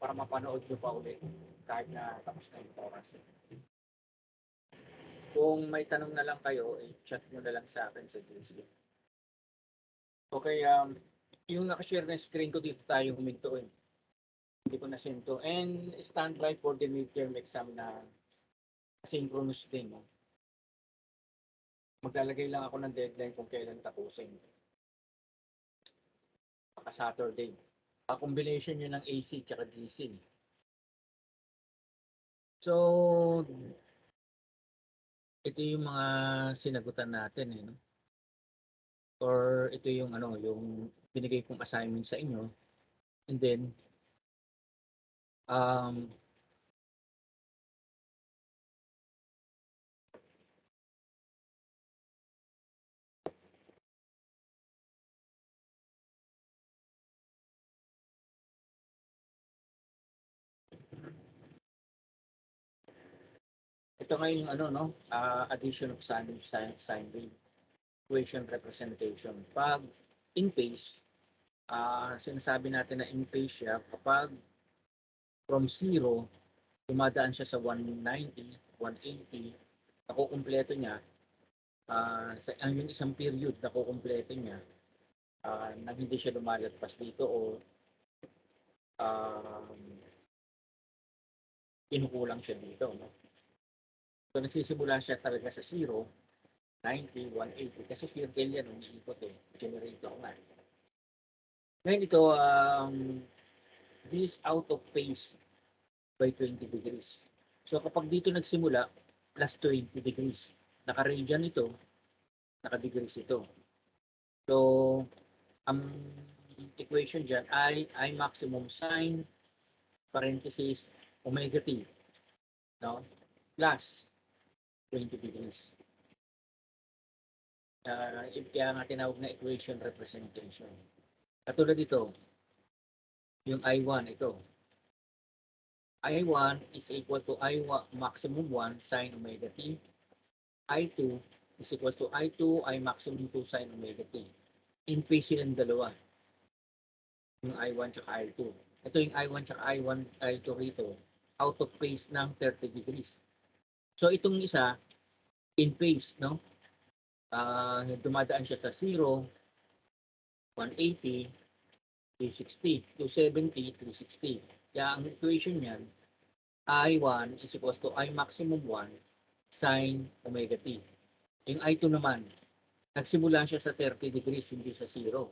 para mapanood nyo pa ulit kahit na tapos na yung oras. Kung may tanong na lang kayo, chat nyo na lang sa akin sa GC. Okay, yung nakashare na screen ko dito tayo huminto eh. Hindi ko na-send to. And standby for the midterm exam na asynchronous din. No? Maglalagay lang ako ng deadline kung kailan tapusin. Baka Saturday. A combination yun ng AC at DC. So, ito yung mga sinagutan natin eh, no? Or ito yung ano, yung binigay kong assignment sa inyo. And then ito ngayon yung ano, no? Addition of sine wave, equation representation. Pag in phase, sinasabi natin na in phase siya kapag from 0, dumadaan siya sa 190, 180, nakukumpleto niya, yung isang period nakukumpleto niya, na hindi siya lumalagpas dito o kinukulang siya dito. No? So, nagsisimula siya talaga sa 0, 90, 180. Kasi circle yan, umiikot eh. Generate ako nga. Ngayon ito, this out of phase by 20 degrees. So, kapag dito nagsimula, plus 20 degrees. Naka-radian ito, naka-degrees ito. So, ang equation dyan ay I maximum sine, parenthesis, omega t, no? Plus 20 degrees. Kaya nga tinawag na equation representation. Katulad dito, yung I1 ito. I1 is equal to I1 maximum 1 sine omega t. I2 is equal to I2 I maximum 2 sine omega t. In phase silang dalawa. Yung I1 at I2. Ito yung I1 at I2 rito. Out of phase ng 30 degrees. So itong isa, in phase, no? Dumadaan siya sa 0, 180, 360, 270, 360. Kaya ang equation niyan, I1 is equal to I maximum 1 sine omega t. Yung I2 naman, nagsimula siya sa 30 degrees, hindi sa 0.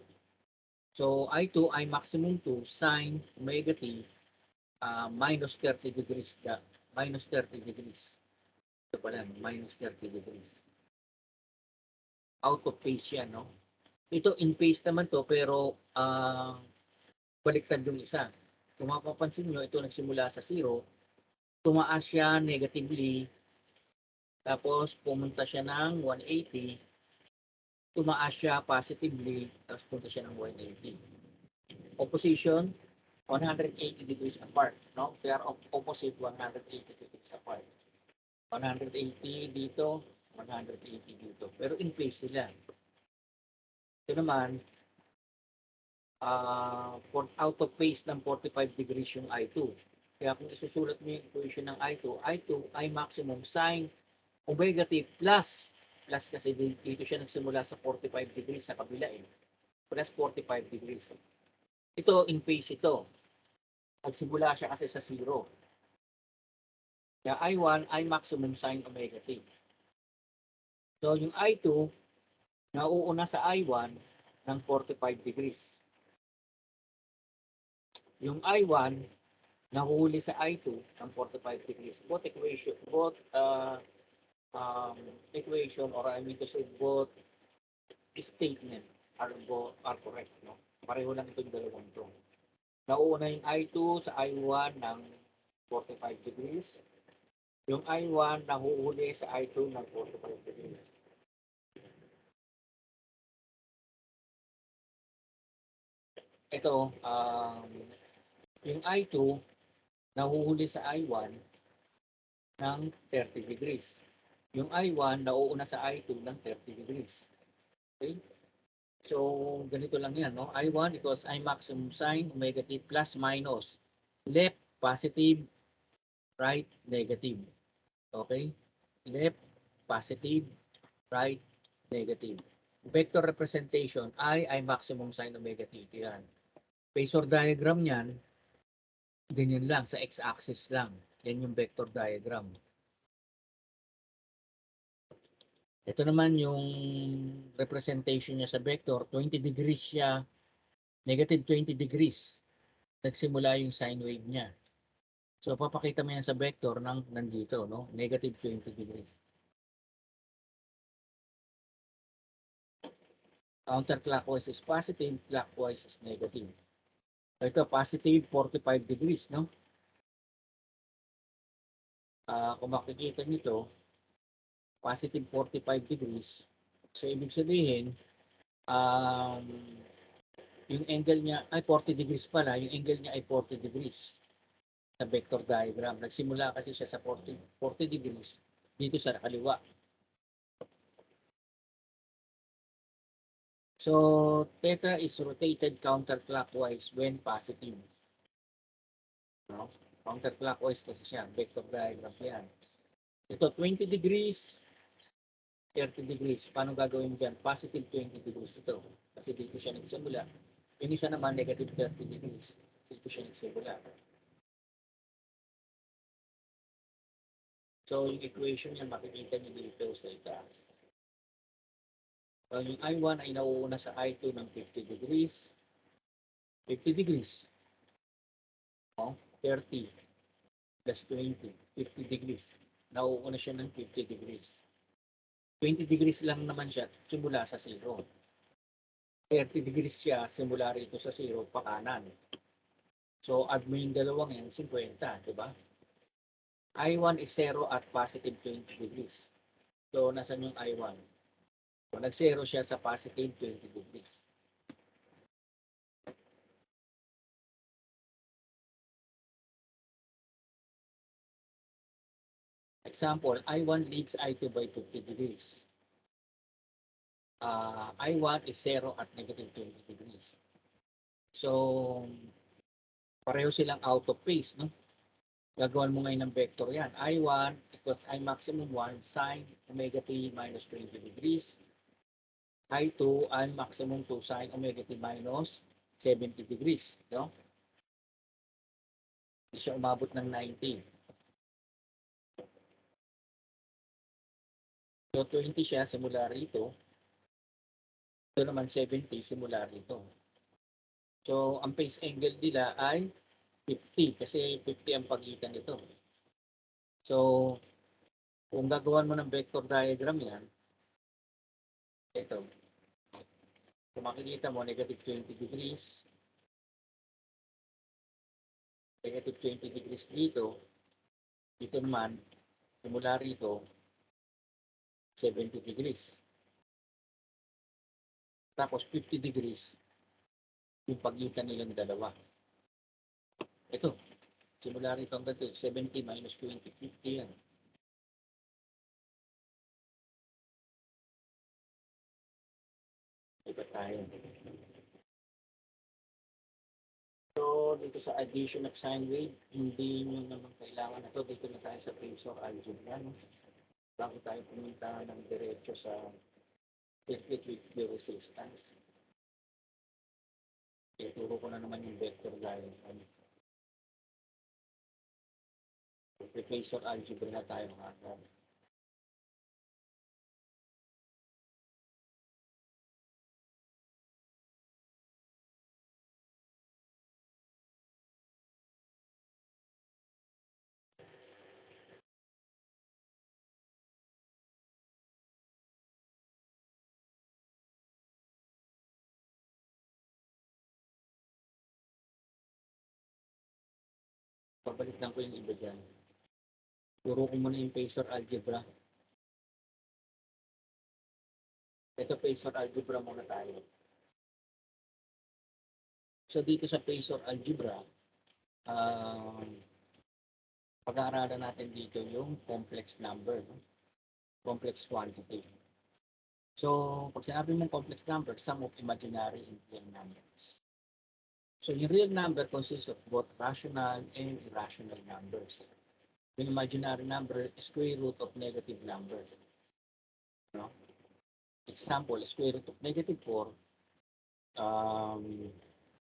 So I2, I maximum 2 sine omega t minus 30 degrees. Minus 30 degrees. Ito pala, minus 30 degrees. Out of phase yan, no? Ito in phase naman to, pero baliktad yung isa. Kung mapapansin nyo, ito nagsimula sa 0, tumaas siya negatively, tapos pumunta siya ng 180, tumaas siya positively, tapos punta siya ng 180. Opposition, 180 degrees apart, no? They are opposite 180 degrees apart. 180 dito, 180 dito. Pero in phase sila. Ito naman, out of phase ng 45 degrees yung I2. Kaya kung isusulat mo yung equation ng I2, I maximum sine omega t plus kasi dito siya nagsimula sa 45 degrees sa kabila eh. Plus 45 degrees. Ito, in phase ito. Nagsimula siya kasi sa 0. Kaya I1, I maximum sine omega t. So, yung I2, nauuna sa I1 ng 45 degrees. Yung I1, nahuli sa I2 ng 45 degrees. Both equation, or I mean to say both statement are correct. No? Pareho lang itong dalawang ito. Nauuna yung I2 sa I1 ng 45 degrees. Yung I1 nahuhuli sa I2 ng 45 degrees. Ito, yung I2 nahuhuli sa I1 ng 30 degrees. Yung I1 nauuna sa I2 ng 30 degrees. Okay? So, ganito lang yan, no? I1 equals I maximum sine omega t plus minus Left, positive, right, negative. Okay? Left, positive, right, negative. Vector representation, I maximum sine omega t. Yan. Phasor diagram niyan, ganyan lang, sa x-axis lang. Yan yung vector diagram. Ito naman yung representation niya sa vector, 20 degrees siya, negative 20 degrees. Nagsimula yung sine wave niya. So, papakita mo yan sa vector ng nandito, no? Negative 20 degrees. Counterclockwise is positive, clockwise is negative. Ito, positive 45 degrees, no? Kung makikita nito, positive 45 degrees. So, ibig sabihin, um, yung angle niya ay 40 degrees pala, yung angle niya ay 40 degrees sa vector diagram. Nagsimula kasi siya sa 40 degrees dito sa kaliwa. So, theta is rotated counterclockwise when positive. No? Counterclockwise kasi siya, vector diagram yan. Ito, 20 degrees, 30 degrees. Paano gagawin dyan? Positive 20 degrees ito. Kasi dito siya nagsimula. Yung isa naman, negative 30 degrees. Dito siya nagsimula. So, yung equation niya, makikita niyo dito sa itaas. So, yung I1 ay nauuna sa I2 ng 50 degrees. 50 degrees. No? 30 plus 20. 50 degrees. Nauuna siya ng 50 degrees. 20 degrees lang naman siya simula sa 0. 30 degrees siya simula rito sa 0 pa kanan. So, add mo yung dalawang yan, 50, di ba? I1 is 0 at positive 20 degrees. So, nasan yung I1? So, nag-0 siya sa positive 20 degrees. Example, I1 leads I2 by 50 degrees. I1 is 0 at negative 20 degrees. So, pareho silang out of phase, no? Gagawin mo ngayon ng vector yan. I1 equals I maximum 1 sine omega t minus 20 degrees. I2, I maximum 2 sine omega t minus 70 degrees. No? Hindi siya umabot ng 90. So, 20 siya simula rito. Ito naman 70 simula rito. So, ang phase angle nila ay 50 kasi 50 ang pagitan nito. So, kung gagawan mo ng vector diagram yan, ito. Kung makikita mo, negative 20 degrees, negative 20 degrees dito, dito naman, simula rito, 70 degrees. Tapos 50 degrees, yung pagitan nilang dalawa. Ito, simula rito hanggang 70 minus 20, 50 yan. Iba tayo. So, dito sa addition of sine wave, hindi nyo naman kailangan na ito. Dito na tayo sa phasor algebra. No? Bago tayo pumunta ng diretso sa circuit with the resistance. Ituro ko na naman yung vector diagram. Phasor algebra na tayo mga. Pabalik lang ko yung iba dyan. Turo ko muna yung phasor algebra. Ito phasor algebra muna tayo. So dito sa phasor algebra, pag-aaralan natin dito yung complex number, no? Complex quantity. So, pag sinabi mong complex number, sum of imaginary and real numbers. So yung real number consists of both rational and irrational numbers. Yung imaginary number, square root of negative number. No? Example, square root of negative 4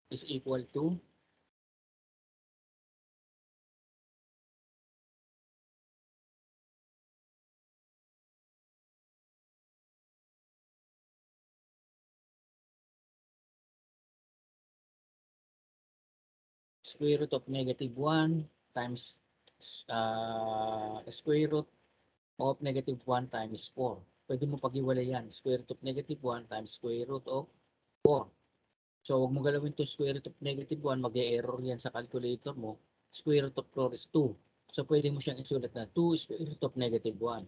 is equal to square root of negative 1 times square root of negative 1 times 4. Pwede mo pag-iwalay yan. Square root of negative 1 times square root of 4. So, huwag mo galawin to square root of negative 1, mag-e-error yan sa calculator mo. Square root of 4 is 2. So, pwede mo siyang isulat na 2 square root of negative 1.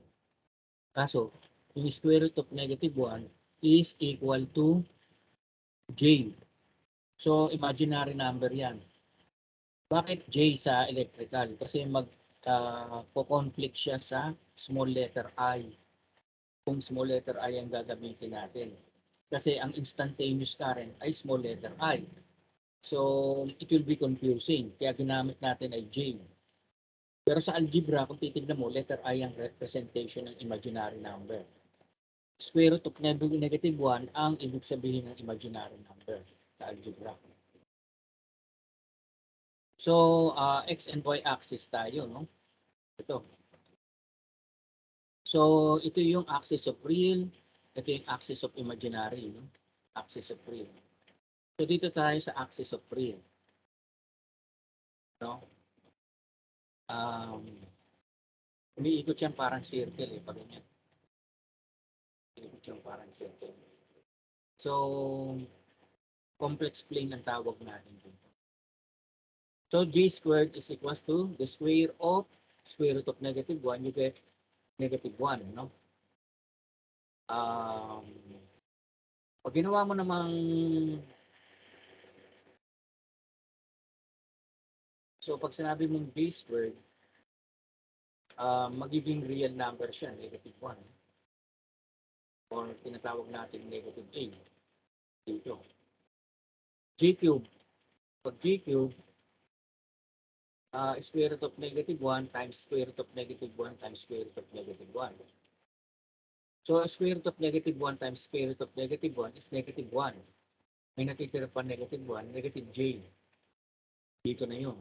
Kaso, yung square root of negative 1 is equal to J. So, imaginary number yan. Bakit J sa electrical? Kasi mag-conflict siya sa small letter I. Kung small letter I ang gagamitin natin. Kasi ang instantaneous current ay small letter I. So, it will be confusing. Kaya ginamit natin ay J. Pero sa algebra, kung titignan mo, letter I ang representation ng imaginary number. Square root of negative 1 ang ibig sabihin ng imaginary number sa algebra. So, X and Y axis tayo, no? Ito. So, ito yung axis of real, ito yung axis of imaginary, no? Axis of real. So, dito tayo sa axis of real. No? Umiikot yan parang circle, pag ganyan. Umiikot yan parang circle. So, complex plane ang tawag natin dito. So, J squared is equals to the square of square root of negative 1, you get negative 1, no? Pag ginawa mo namang so pag sinabi mong J squared, magiging real number siya, negative 1. Or tinatawag natin negative A. Dito. J cube. Pag J cube, square root of negative 1 times square root of negative 1 times square root of negative 1. So, square root of negative 1 times square root of negative 1 is negative 1. May natitira pa negative 1, negative J. Dito na yun.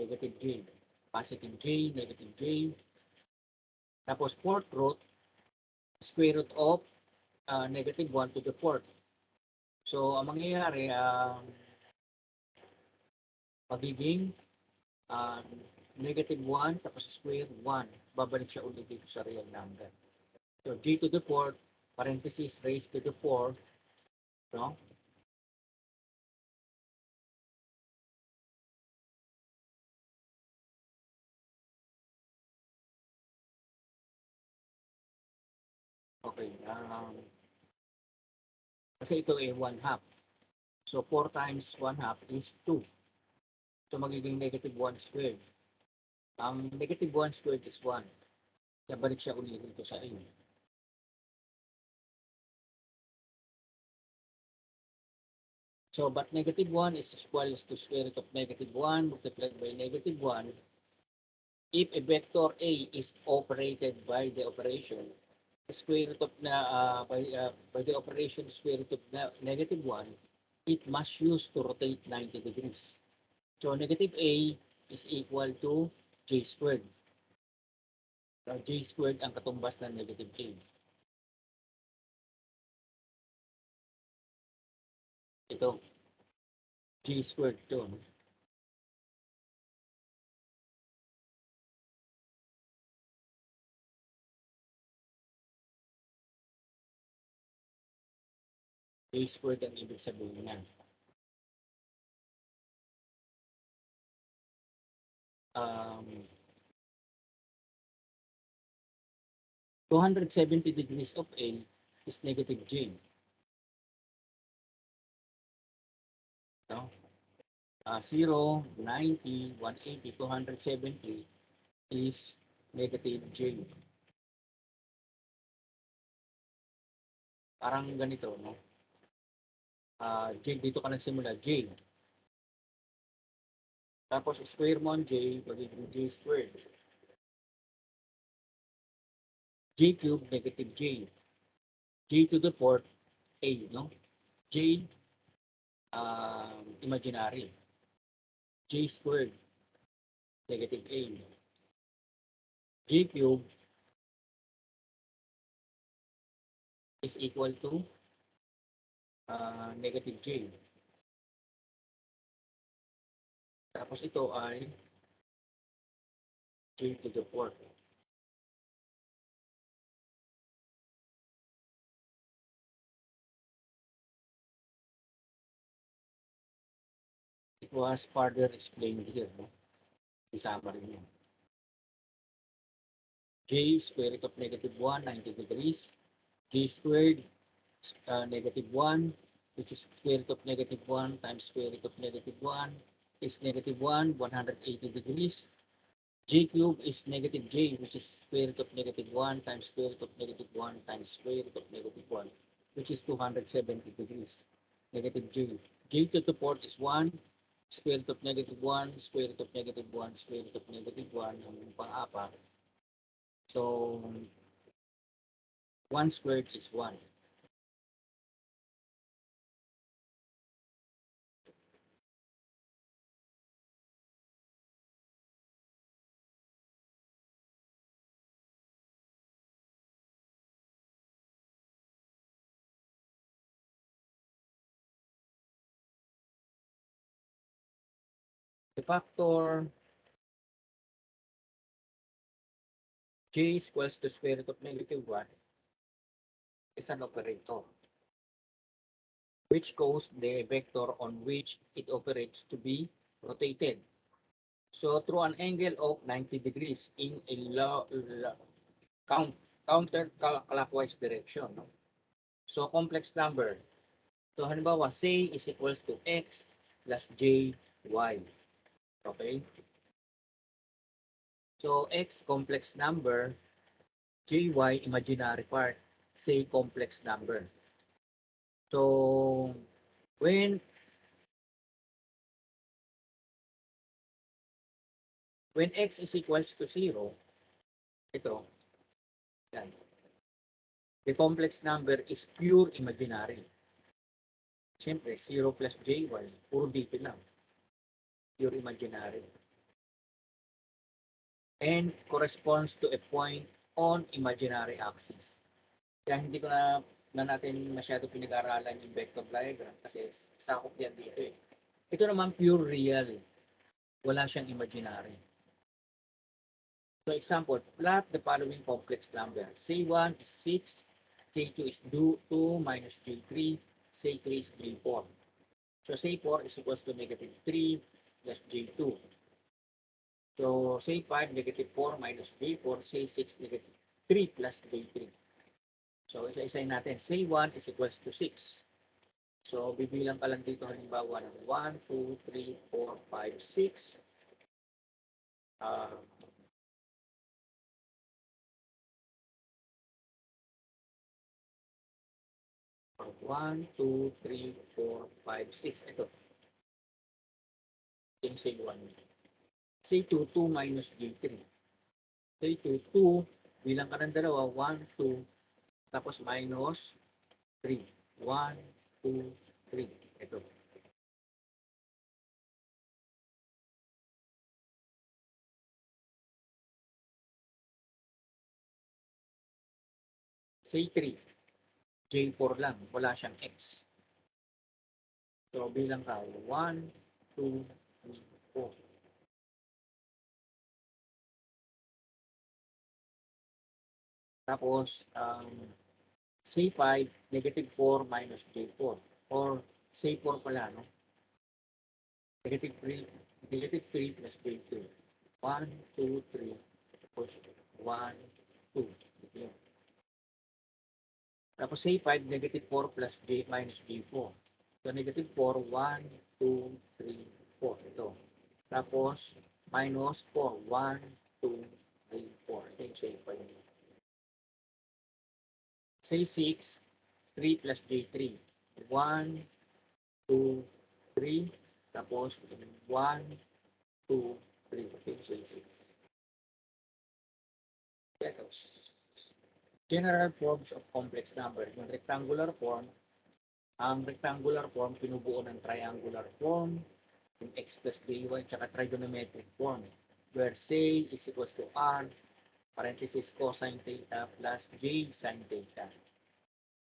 Negative J. Positive J, negative J. Tapos, fourth root, square root of negative 1 to the fourth. So, ang mangyayari, magiging negative 1 tapos square 1. Babalik siya ulit dito sa real number. So, G to the 4, parenthesis, raised to the 4, no? Okay. Kasi ito ay 1 half. So, 4 times 1 half is 2. So, magiging negative 1 squared. Ang negative 1 squared is 1. Kaya balik siya ulit dito sa A. So, but negative 1 is equal to square root of negative 1 multiplied by negative 1. If a vector A is operated by the operation, square root of by the operation square root of negative 1, it must use to rotate 90 degrees. So, negative A is equal to J squared. So, J squared ang katumbas ng negative A. Ito. J squared ito. J squared ang ibig sabihin niya. 270 degrees of A is negative J. No? 0, 90, 180, 270 is negative J. Parang ganito, no? J, dito ka nagsimula, J. Tapos square mo ang J, magiging J squared. J cube, negative J. J to the fourth, A, no? J, imaginary. J squared, negative A. J cube is equal to negative J. Tapos ito ay J to the fourth. It was further explained here, no? Isama rin yun. J square root of negative 1, 90 degrees. J squared, negative 1, which is square root of negative 1 times square root of negative 1 is negative 1, 180 degrees. J cube is negative J, which is square root of negative 1 times square root of negative 1 times square root of negative 1, which is 270 degrees. Negative J. J to the fourth is 1, square root of negative 1, square root of negative 1, square root of negative 1, ang pang-apat. So, 1 squared is 1. The factor J is equals to square root of negative 1 is an operator, which causes the vector on which it operates to be rotated. So through an angle of 90 degrees in a counterclockwise direction. No? So complex number. So halimbawa, say is equals to x plus jy. Okay? So x complex number, jy imaginary part, say complex number. So when x is equals to 0, ito, yan. The complex number is pure imaginary. Siyempre, 0 plus jy, puro dito lang. Pure imaginary. And corresponds to a point on imaginary axis. Kaya hindi ko na natin masyado pinag-aralan yung vector diagram kasi sakop yan dito eh. Ito naman pure real. Wala siyang imaginary. So example, plot the following complex number. Say 1 is 6, say 2 is 2 minus J3, say 3 is J4. So say 4 is equals to negative 3 plus J2. So say 5 negative 4 minus J4, say 6 negative 3 plus J3. So isa-isayin natin. Say 1 is equals to 6. So bibilang ka lang dito halimbawa ng 1, 2, 3, 4, 5, 6. 1, 2, 3, 4, 5, 6. Ito. Yung say 1. Say 2, 2 minus J3. Say 2, 2. Bilang ka ng dalawa, 1, 2. Tapos minus 3. 1, 2, 3. Ito. Say 3. J4 lang. Wala siyang X. So, bilang ka. 1, 2, 3, 4. Tapos, say 5, negative 4 minus J4. Or, say 4 pala, no? Negative 3 plus J2. 1, 2, 3. Tapos, 1, 2. Yan. Tapos, say 5, negative 4 plus J minus J4. So, negative 4, 1, 2, 3, 4. Ito. Tapos, minus 4, 1, 2, 3, 4. Ito yung say 5. Say 6, 3 plus J3. 1, 2, 3, tapos 1, 2, 3. Okay, so it's general forms of complex number. Yung rectangular form, ang rectangular form, pinubuo ng triangular form, yung x plus by, tsaka trigonometric form, where say is equals to r, parenthesis cosine theta plus j sine theta.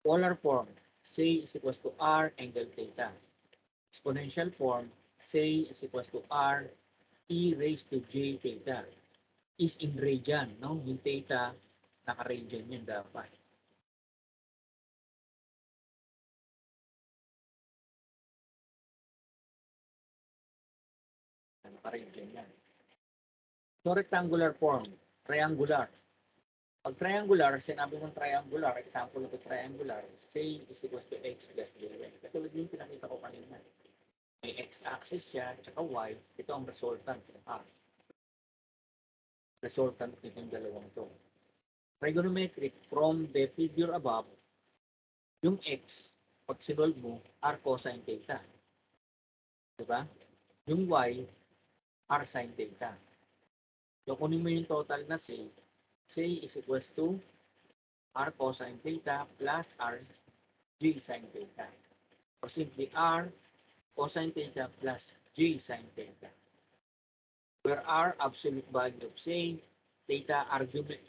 Polar form, say is equals to r angle theta. Exponential form, say is equals to r e raised to j theta. Is in radian, no? Yung theta, naka-radian yan dapat. Naka-radian yan. So, rectangular form, triangular. Pag triangular, sinabi mong triangular, example ito triangular, say is equals to x plus y. Katulad yung pinakita ko kanina. May x-axis siya, tsaka y, ito ang resultant. Resultant nitong dalawang ito. Trigonometric, from the figure above, yung x, pag sinolve mo, r cosine theta. Diba? Yung y, r sine theta. So, kunin mo yung total na say is equals to r cosine theta plus r j sine theta. Or simply r cosine theta plus j sine theta. Where r absolute value of say, theta argument.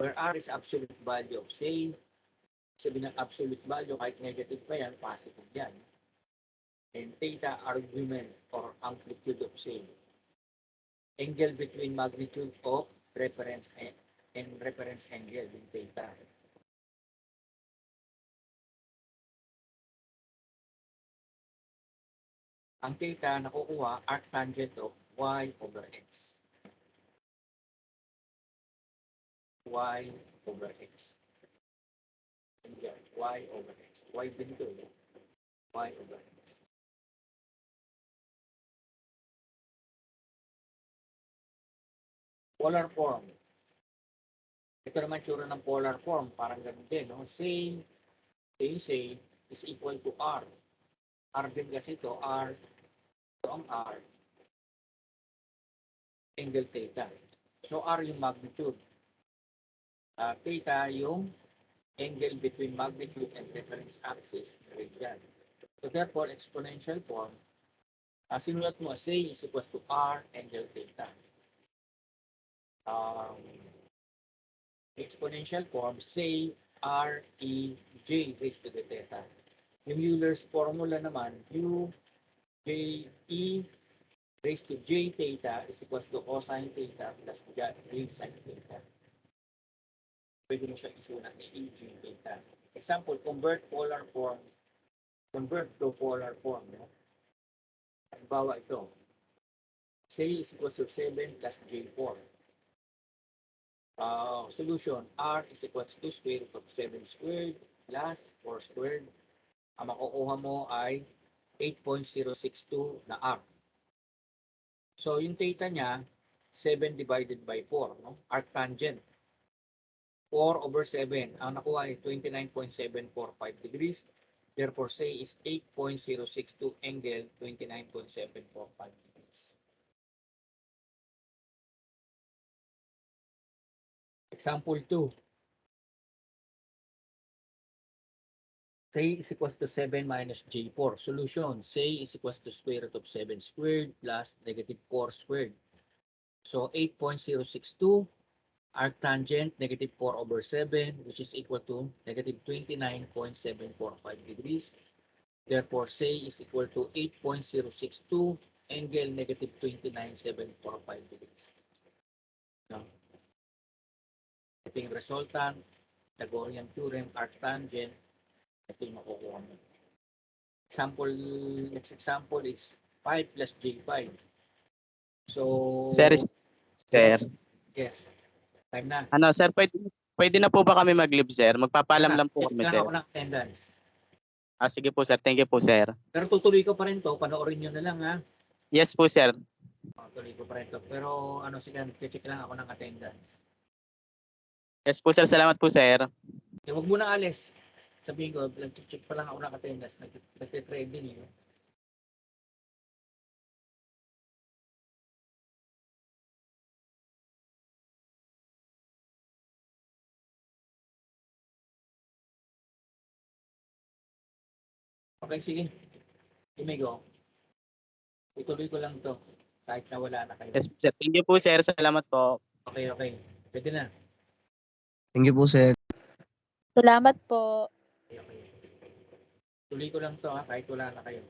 Where r is absolute value of say, sabihin ng absolute value, kahit negative pa yan, positive yan. And theta argument or amplitude of say. Angle between magnitude of reference and reference angle in theta. Ang theta nakukuha arctangent of y over x. Y over x. Y over x. Y din ito. Y over x. Polar form. Ito naman tsura ng polar form. Parang ganun din. No? Say is equal to R. R din kasi ito. R. Ito ang R. Angle theta. So R yung magnitude. Theta yung angle between magnitude and reference axis. Radian. So therefore, exponential form, sinulat mo, say is equals to R angle theta. Exponential form, say R E J raised to the theta. Yung Euler's formula naman, U J E raised to J theta is equals to cosine theta plus J sine theta. Pwede mo siya isulat ni E J theta. Example, convert to polar form. No? Halimbawa ito. Say is equals to 7 plus J4. Solution, R is equals to square root of 7 squared plus 4 squared. Ang makukuha mo ay 8.062 na R. So, yung theta niya, 7 divided by 4. No? Arctangent. 4 over 7. Ang nakuha ay 29.745 degrees. Therefore, say is 8.062 angle 29.745 degrees. Example 2. Say is equals to 7 minus J4. Solution. Say is equals to square root of 7 squared plus negative 4 squared. So, 8.062. Arctangent, negative 4 over 7, which is equal to negative 29.745 degrees. Therefore, say is equal to 8.062 angle negative 29.745 degrees. No? Ito yung resultant, Pythagorean theorem, arctangent, ito yung makukuha mo. Next example is 5 plus J5. So, Sir, yes. Time na. Sir, pwede na po ba kami mag-leave, sir? Magpapalam lang po kami, sir. Ako ng attendance. Sige po, sir. Thank you po, sir. Pero tutuloy ko pa rin to. Panoorin nyo na lang, ha? Yes po, sir. Tuloy ko pa rin to. Pero, sige, check lang ako ng attendance. Yes po, sir. Salamat po, sir. Huwag mo na alis. sabihin ko, nag-check pa lang ako ng attendance, nagte-trending eh. Okay, sige. Imigo. Ituloy ko lang to kahit na wala na kayo. Yes, sir. Thank you po, sir. Salamat po. Okay, okay. Pwede na. Thank you po, sir. Salamat po. Okay, okay. Tuloy ko lang to kahit wala na kayo.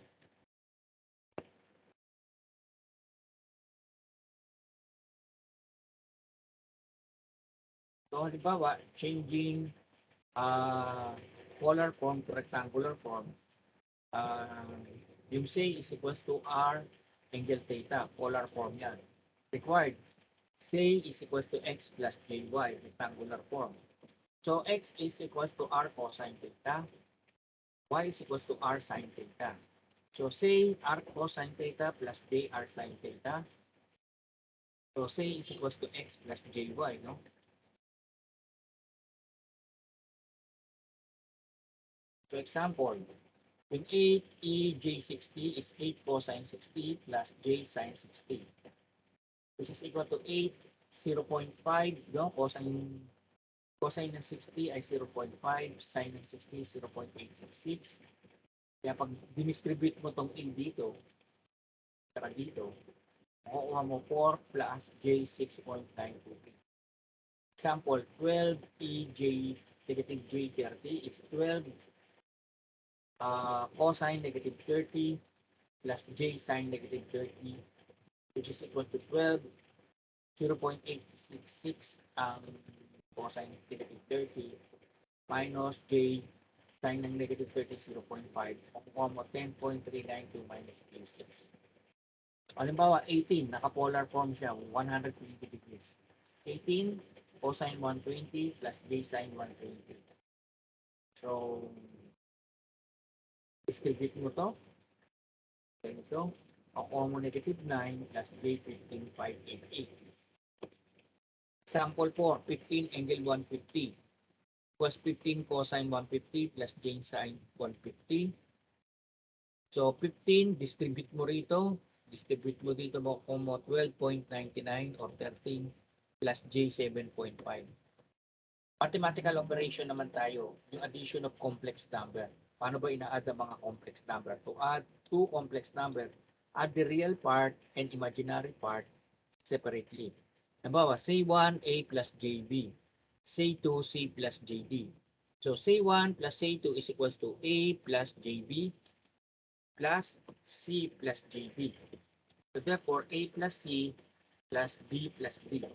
So, halimbawa, changing polar form to rectangular form, yung say is equals to r angle theta, polar form yan. Required, say is equals to x plus jy, rectangular form. So, x is equals to r cosine theta, y is equals to r sine theta. So, say r cosine theta plus j r sine theta. So, say is equals to x plus jy, no? For example, when 8EJ60 is 8 cosine 60 plus j sine 60, which is equal to 8, 0.5, no? Cosine ng 60 ay 0.5, sine ng 60, 0.866. Kaya pag dinistribute mo tong A dito, saka dito, makukuha mo 4 plus j 6.923. Example, 12EJ negative j30 is 12 cosine negative 30 plus j sine negative 30, which is equal to 12, 0.866 ang cosine negative 30 minus j sine ng negative 30, 0.5. Makukuha mo 10.392 minus 86. Halimbawa, 18, naka-polar form siya, 120 degrees. 18, cosine 120 plus j sine 120. So, distribute mo to. Ganito. Makukuha mo negative 9 plus j 15,588. Example 4, 15 angle 150 plus 15 cosine 150 plus j sine 150. So, 15, distribute mo rito. Distribute mo dito, makukuha mo 12.99 or 13 plus j 7.5. Mathematical operation naman tayo, yung addition of complex number. Paano ba ina-add ang mga complex number? To add two complex number, add the real part and imaginary part separately. Halimbawa, say 1, A plus JB. Say 2, C plus JD. So, say 1 plus say 2 is equals to A plus JB plus C plus JB. So, therefore, A plus C plus B plus D.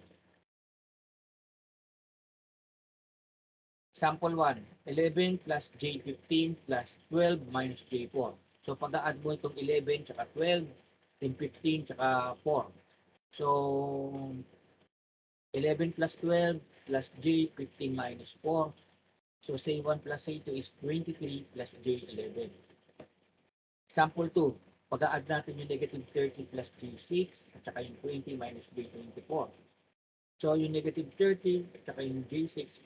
Example 1, 11 plus J15 plus 12 minus J4. So, pag-add mo itong 11 tsaka 12, then 15 tsaka 4. So, 11 plus 12 plus J15 minus 4. So, say 1 plus say 2 is 23 plus J11. Example 2, pag-add natin yung negative 30 plus J6 at saka yung 20 minus J24. So, yung negative 30 at saka yung J6,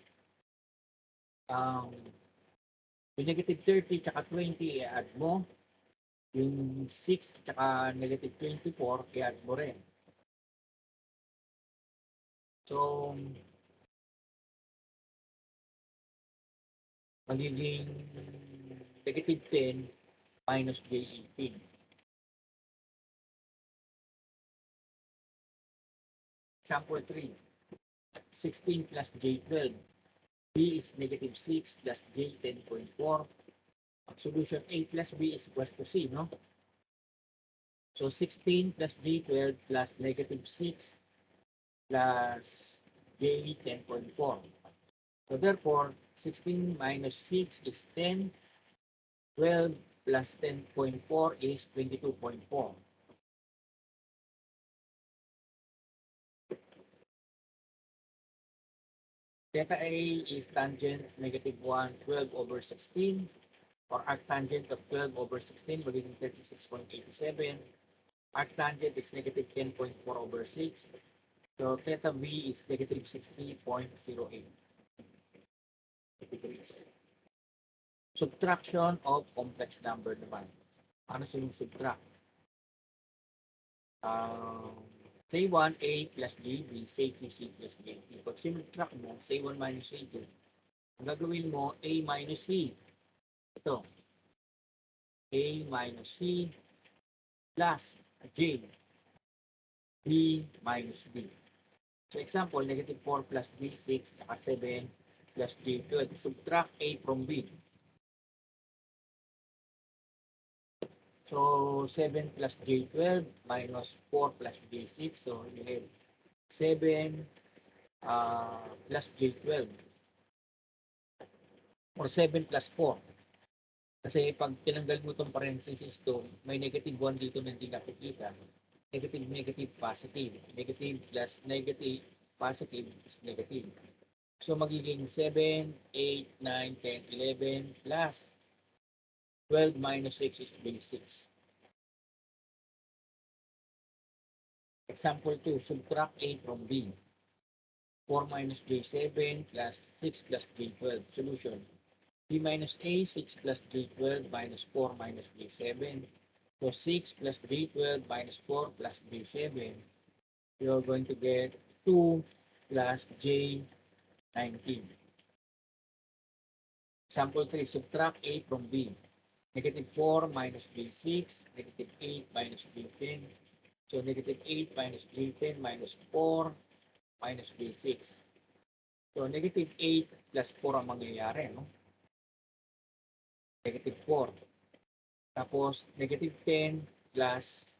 yung negative 30 tsaka 20 i-add mo, yung 6 tsaka negative 24 i-add mo rin. So, magiging negative 10 minus J18. Example 3, 16 plus J12. B is negative 6 plus J 10.4. Solution A plus B is equals to C, no? So, 16 plus J 12 plus negative 6 plus J 10.4. So, therefore, 16 minus 6 is 10. 12 plus 10.4 is 22.4. Theta A is tangent negative 1, 12 over 16, or arctangent of 12 over 16, magiging 36.87. Arctangent is negative 10.4 over 6. So, theta B is negative 60.08 degrees. Subtraction of complex number naman. Ano sa yung subtract? Say 1A plus JB, say 2C plus JB. Pag subtract mo, say 1 minus say 2, ang gagawin mo, A minus C. Ito. A minus C plus J. B minus B. So example, negative 4 plus B6, saka 7 plus J12. Subtract A from B. So 7 plus J12 minus 4 plus J6. So you have 7 plus J12. Or 7 plus 4. Kasi pag tinanggal mo itong parenthesis to, may negative 1 dito na hindi nakikita. Negative, negative, positive. Negative plus negative, positive is negative. So magiging 7, 8, 9, 10, 11 plus 12 minus 6 is base 6. Example 2, subtract A from B. 4 minus J7 plus 6 plus J12. Solution. B minus A, 6 plus J12 minus 4 minus J7. So 6 plus J12 minus 4 plus J7. You're going to get 2 plus J19. Example 3, subtract A from B. Negative 4 minus J6, negative 8 minus J10. So negative 8 minus J10 minus 4 minus J6. So negative 8 plus 4 ang mangyayari, no? Negative 4. Tapos negative 10 plus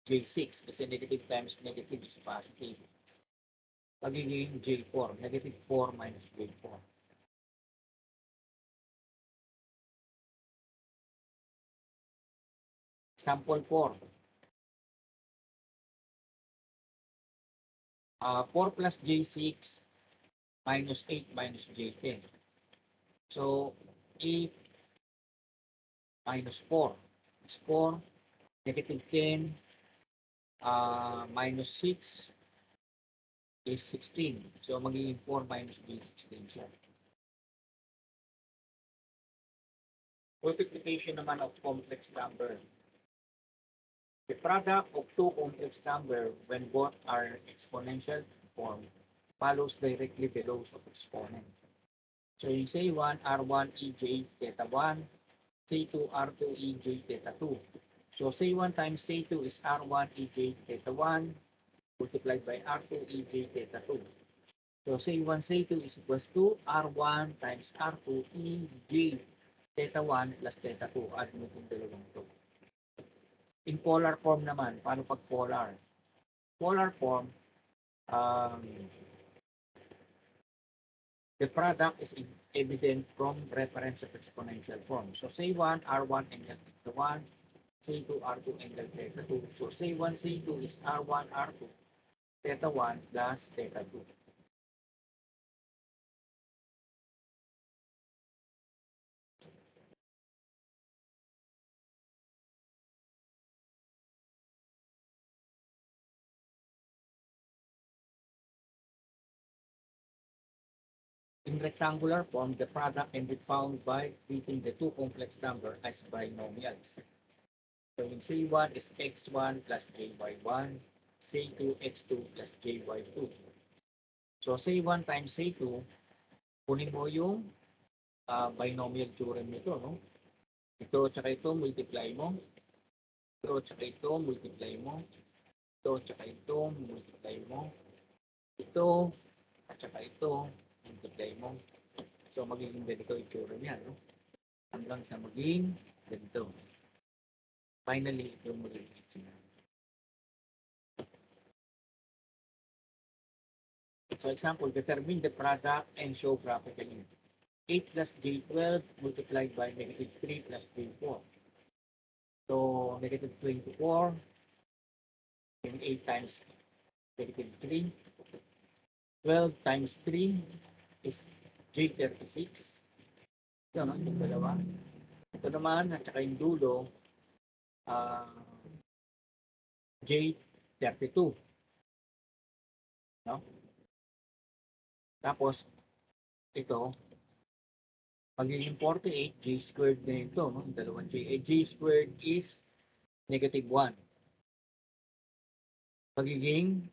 J6 kasi negative times negative is positive. Magiging J4. Negative 4 minus J4. Example 4. 4 plus J6 minus 8 minus J10. So 8 minus 4 is 4. Negative 10 minus 6 is 16. So magiging 4 minus J16 siya. Multiplication naman of complex number. The product of two complex numbers when both are exponential form follows directly the laws of exponent. So you say 1 R1 EJ theta 1, say 2 R2 EJ theta 2. So say 1 times say 2 is R1 EJ theta 1 multiplied by R2 EJ theta 2. So say 1 say 2 is equals to R1 times R2 EJ theta 1 plus theta 2. Add mo itong dalawang ito. In polar form naman, paano pag polar? Polar form, the product is evident from reference of exponential form. So say 1, R1 angle theta 1, say 2, R2 angle theta 2. So say 1, say 2 is R1, R2, theta 1 plus theta 2. In rectangular form, the product can be found by treating the two complex numbers as binomials. So in C1 is x1 plus jy1, C2 x2 plus jy2. So C1 times C2, kunin mo yung binomial theorem nito, no? Ito tsaka ito, multiply mo. Ito tsaka ito, multiply mo. Ito tsaka ito, multiply mo. Ito at tsaka ito, multiply mo. So magiging ganito yung theorem yan, no? Hanggang sa maging ganito. Finally, ito magiging so example, determine the product and show graphically. 8 plus J12 multiplied by negative 3 plus J4. So negative 24 and 8 times negative 3. 12 times 3 is J36. Ito, no? Yung dalawa. Ito naman, at saka yung dulo, J32. No? Tapos, ito, Magiging 48, j squared na ito, no? Yung dalawang j. J squared is negative 1. Magiging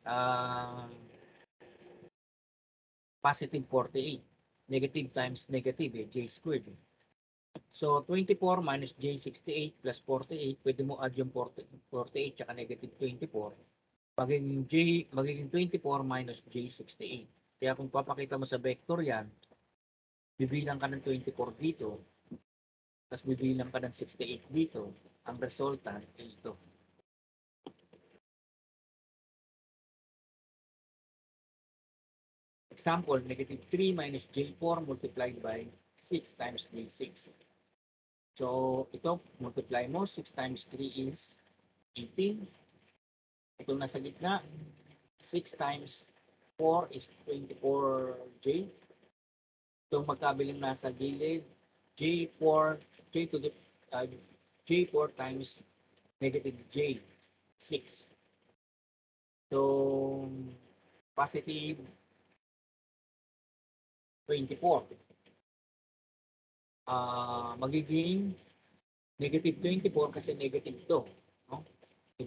positive 48. Negative times negative, j squared. So, 24 minus j 68 plus 48, pwede mo add yung 48 tsaka negative 24. Magiging 24 minus j 68. Kaya kung papakita mo sa vector yan, bibilang ka ng 24 dito, tapos bibilang ka ng 68 dito, ang resultant ay ito. Example, negative 3 minus j4 multiplied by 6 times j6. So, ito, multiply mo, 6 times 3 is 18. Itong nasa gitna, 6 times 4 is 24j. Itong magkabiling nasa gilid, j4, j4 times negative j, 6. So, positive 24. Magiging negative 24 kasi negative to. No?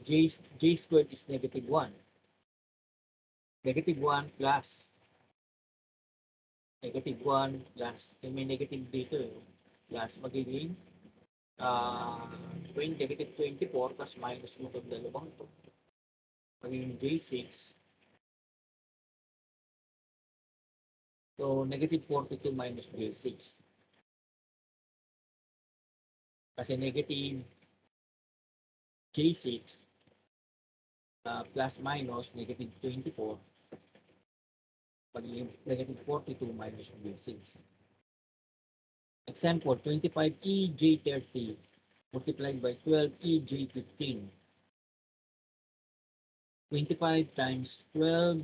J squared is negative 1. Negative 1 plus negative 1 plus, may negative dito plus magiging negative 24 plus minus mo itong dalawang ito. Magiging J6. So, negative 42 minus J6. Kasi negative J6 plus minus negative 24 magiging negative 42 minus J6. Example, 25EJ30 multiplied by 12EJ15. 25 times 12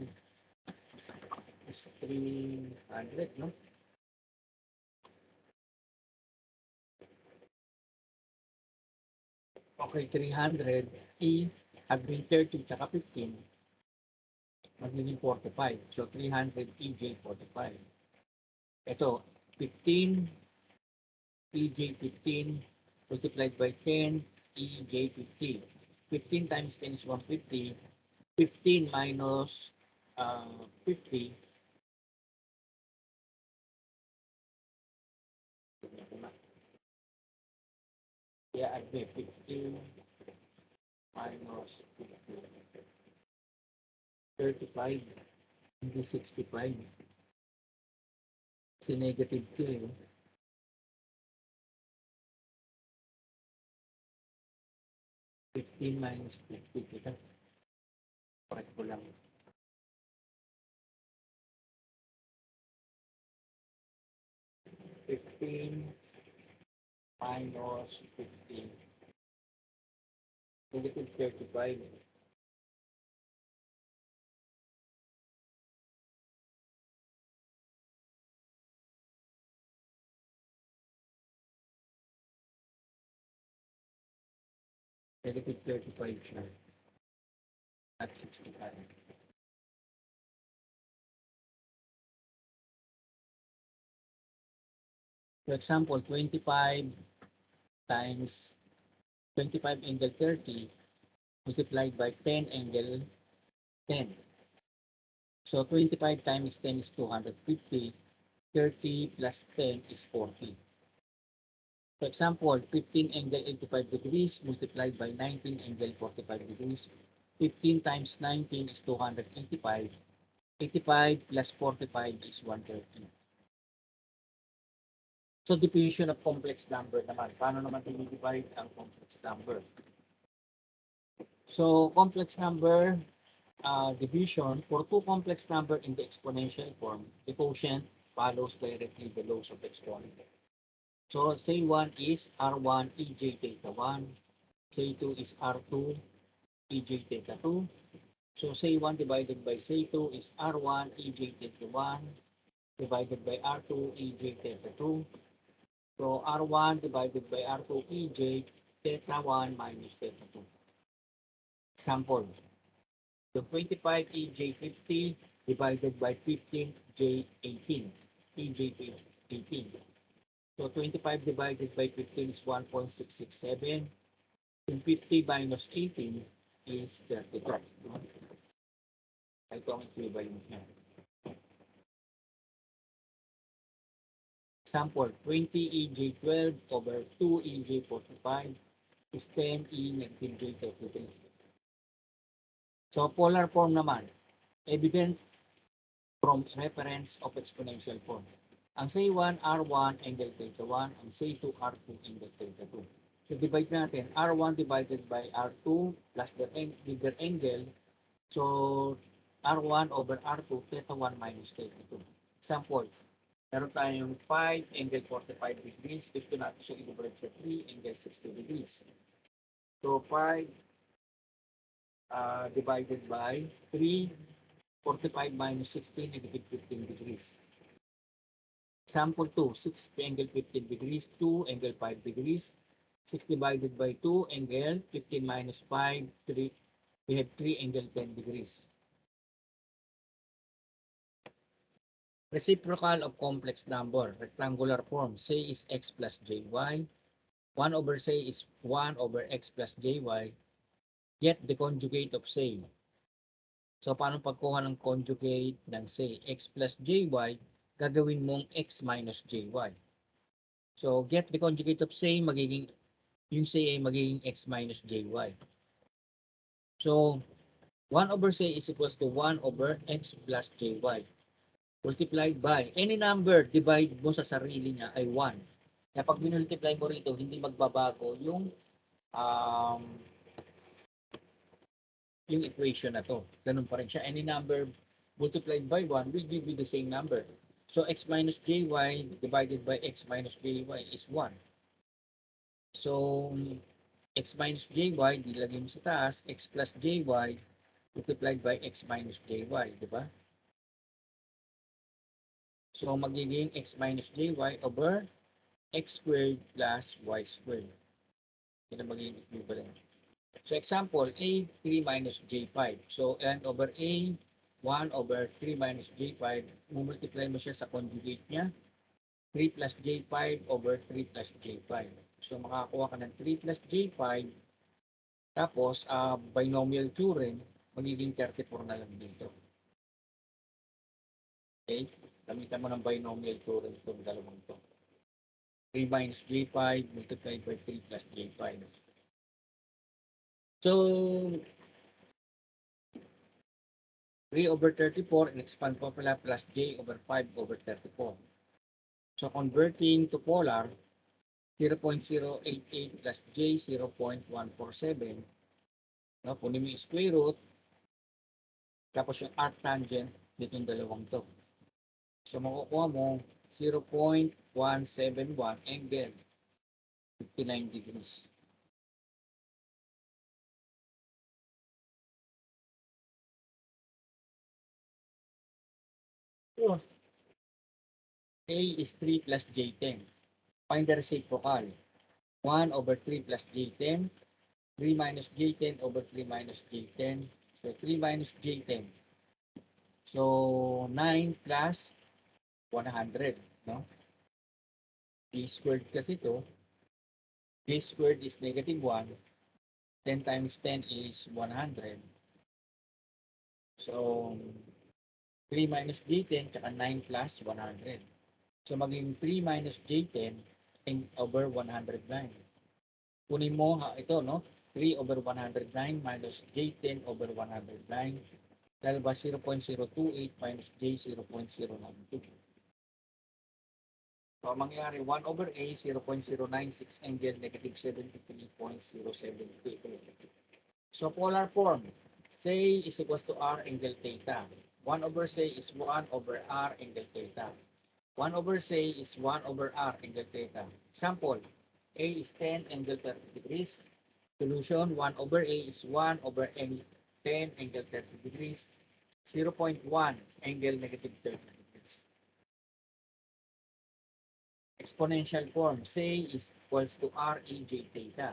is 300, no? Okay, 300. E, having 30 tsaka 15, magiging 45. So, 300 EJ45. Ito, 15 EJ15 multiplied by 10 EJ50. 15 times 10 is 150. 15 minus 50. Yeah, I'd be 15 minus 50. 35 into 65. Kasi negative 2 eh. 15 minus 50. Kita. Correct ko lang. 15 minus 15. Negative 35. Negative 35 siya. At 65. For example, 25 times 25 angle 30 multiplied by 10 angle 10. So 25 times 10 is 250. 30 plus 10 is 40. For example, 15 angle 85 degrees multiplied by 19 angle 45 degrees. 15 times 19 is 285. 85 plus 45 is 130. So, division of complex number naman. Paano naman i-divide ang complex number? So, complex number division, for two complex number in the exponential form, the quotient follows directly the laws of exponent. So, say 1 is R1 EJ theta 1. Say 2 is R2 EJ theta 2. So, say 1 divided by say 2 is R1 EJ theta 1 divided by R2 EJ theta 2. So, R1 divided by R2 EJ theta 1 minus theta 2. Example, the 25 EJ50 divided by 15 J18. EJ18. So 25 divided by 15 is 1.667. Yung 50 minus 18 is 32. Ito ang equivalent niya. Example, 20 EJ12 over 2 EJ45 is 10 E negative J33. So polar form naman, evident from reference of exponential form. Ang say 1, R1, angle theta 1, ang say 2, R2, angle theta 2. So divide natin, R1 divided by R2 plus the bigger angle. So R1 over R2, theta 1 minus theta 2. Example, meron tayong 5 angle 45 degrees. Gusto natin siya i-divide sa 3 angle 60 degrees. So 5 divided by 3, 45 minus 16, negative 15 degrees. Example 2, 6 angle 15 degrees, 2 angle 5 degrees. 6 divided by 2, angle 15 minus 5, 3. We have 3 angle 10 degrees. Reciprocal of complex number, rectangular form, say is x plus jy. 1 over say is 1 over x plus jy. Yet the conjugate of say. So, paano pagkuha ng conjugate ng say? X plus jy, gagawin mong x minus jy. So, get the conjugate of say, magiging, yung say ay magiging x minus jy. So, 1 over say is equals to 1 over x plus jy. Multiplied by any number, divide mo sa sarili niya ay 1. Kaya pag minultiply mo rito, hindi magbabago yung equation na to. Ganun pa rin siya. Any number multiplied by 1 will give you the same number. So, x minus jy divided by x minus jy is 1. So, x minus jy, dilagay mo sa taas, x plus jy multiplied by x minus jy, di ba? So, magiging x minus jy over x squared plus y squared. Yan ang magiging equivalent. So, example, a 3 minus j5. So, n over a 1 over 3 minus j5. Multiply mo siya sa conjugate niya. 3 plus j5 over 3 plus j5. So, makakuha ka ng 3 plus j5. Tapos, binomial theorem, magiging 34 na lang dito. Okay? Gamitan mo ng binomial theorem itong dalawang ito. 3 minus j5 multiplied by 3 plus j5. So, 3 over 34 and expand po pala plus j over 5 over 34. So, converting to polar, 0.088 plus j 0.147. No, kunin mo yung square root. Tapos yung arctangent dito yung dalawang to. So, makukuha mo 0.171 angle 59 degrees. So, A is 3 plus J10. Find the reciprocal. 1 over 3 plus J10. 3 minus J10 over 3 minus J10. So, 3 minus J10. So, 9 plus 100. No? B squared kasi ito. B squared is negative 1. 10 times 10 is 100. So, 3 minus J10 tsaka 9 plus 100. So, maging 3 minus J10 over 109. Kunin mo ito, no? 3 over 109 minus J10 over 109. Dahil ba 0.028 minus J 0.092. So, mangyari 1 over A 0.096 angle negative 73.072. So, polar form. Say is equals to R angle theta. 1 over say is 1 over R angle theta. 1 over say is 1 over R angle theta. Example, A is 10 angle 30 degrees. Solution, 1 over A is 1 over 10 angle 30 degrees. 0.1 angle negative 30 degrees. Exponential form, say is equals to R E J theta.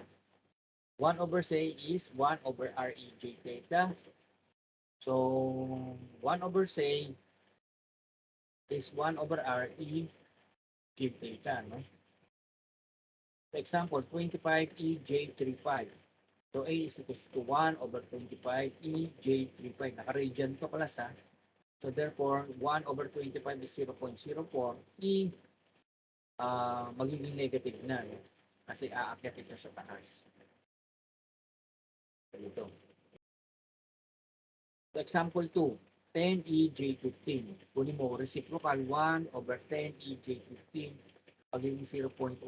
1 over say is 1 over R E J theta. So, 1 over say is 1 over R E J theta. No? Example, 25EJ35. So A is equals to 1 over 25EJ35. Naka-radian to pala sa. So therefore, 1 over 25 is 0.04. E, magiging negative na. No? Kasi aakyat ito sa taas. Ito. So example 2, 10EJ15. Kunin mo, reciprocal 1 over 10EJ15. Pagiging 0.12,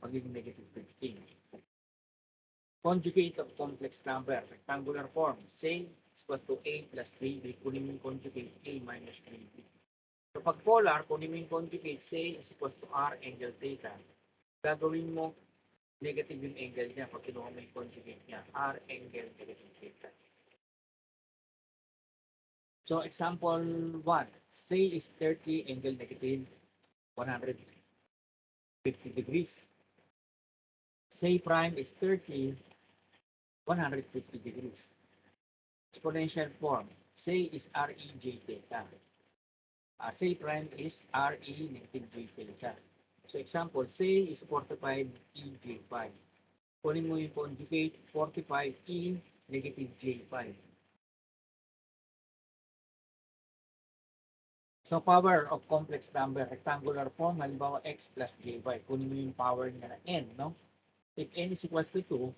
pagiging negative 15. Conjugate of complex number, rectangular form. Say, is equals to A plus 3B. Kunin mo yung conjugate A minus 3B. So pag polar, kunin mo yung conjugate, say, is equals to R angle theta. Gagawin mo, negative yung angle niya pag kinuha mo yung conjugate niya. R angle negative theta. So example 1, say is 30 angle negative 150 degrees. Say prime is 30 150 degrees. Exponential form, say is REJ theta. Say prime is RE negative J theta. So example, say is 45 EJ5. Kunin mo yung conjugate 45 E negative J5. So power of complex number, rectangular form, halimbawa x plus J5. Kunin mo yung power niya na n, no? If n is equals to 2,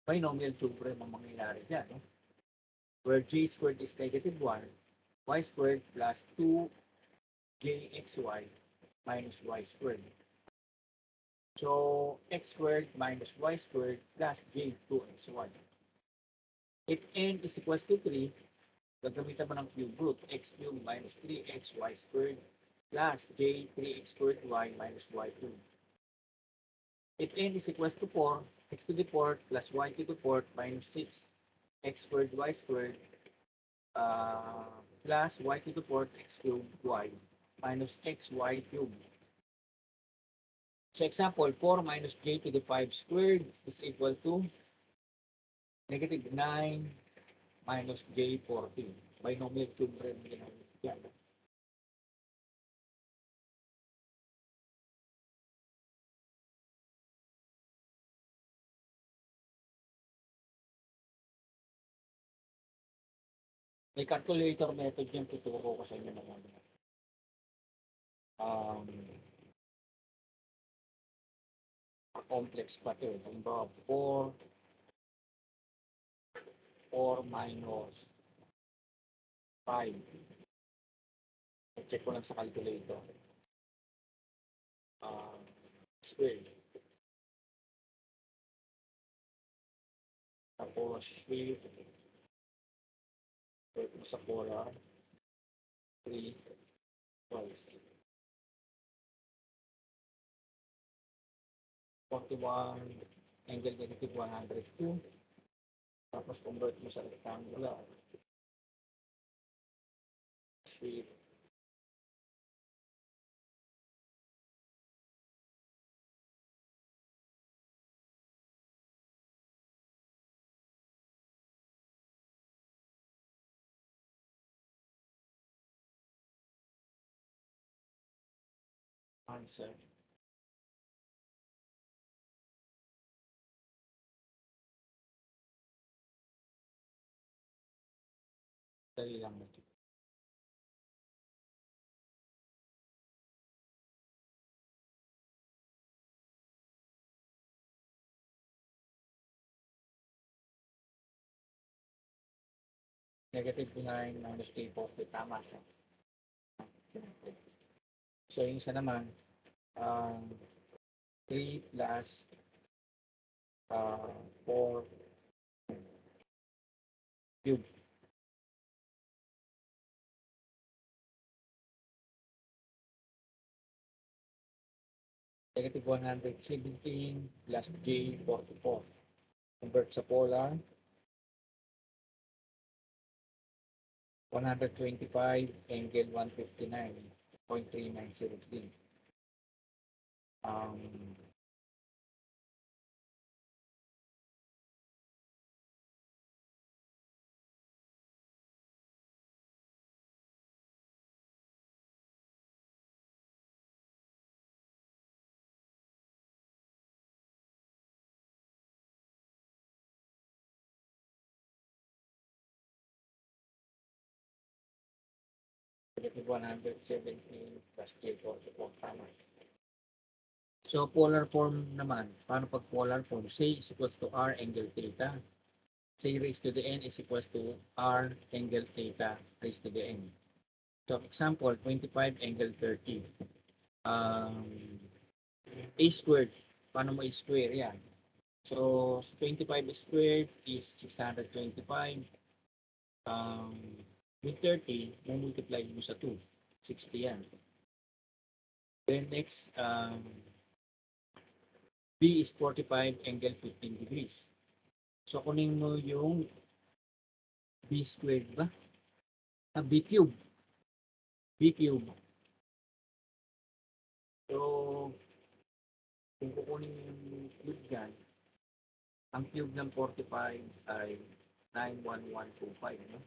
binomial theorem ang mangyayari dyan, no? Where j squared is negative 1, y squared plus 2jxy minus y squared. So, x squared minus y squared plus j 2xy. If n is equals to 3, gagamitan mo ng cube root, x cubed minus 3xy squared plus j 3x squared y minus y cubed. If n is equals to 4, x to the 4th plus y to the 4th minus 6, x squared y squared plus y to the 4th x cubed y minus xy cubed. So example, 4 minus j to the 5 squared is equal to negative 9 minus j 14. Binomial theorem yan. May calculator method yan, tuturo ko sa inyo naman. Complex pa ito. Halimbawa, 4 minus 5. Check ko lang sa calculator. Square. Tapos, shift. Pwede mo sa polar. 3 twice. 41 angle negative 102. Tapos convert mo sa rectangular. Shift. Answer. Dali lang. Negative 9 minus K40. Tama siya. So, yung isa naman, 3 plus 4 cube. Negative 117 plus J44. Convert sa polar. 125 angle 159.3903. negative 170 plus J44. Tama. So, polar form naman. Paano pag polar form? C is equals to R angle theta. C raised to the N is equals to R angle theta raised to the N. So, example, 25 angle 30. A squared. Paano mo i-square yan? So, 25 squared is 625. With 30, multiply mo sa 2. 60 yan. Then next, B is 45 angle 15 degrees. So, kunin mo yung B squared ba? B cube. B cube. So, kung kukunin mo yung cube dyan, ang cube ng 45 ay 91125. No?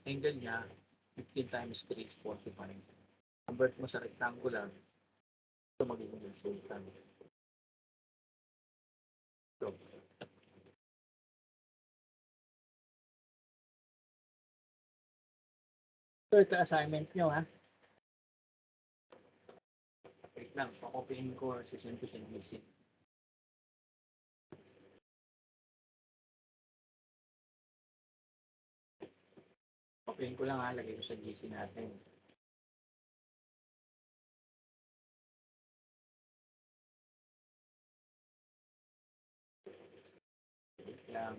Angle niya, 15 times 3 is 45. Convert mo sa rectangular, ito magiging resultant. So, ito assignment nyo, ha? Wait lang, pakopihin ko si send to send message. Pakopihin ko lang, ha? Lagay ko sa GC natin. Wait lang.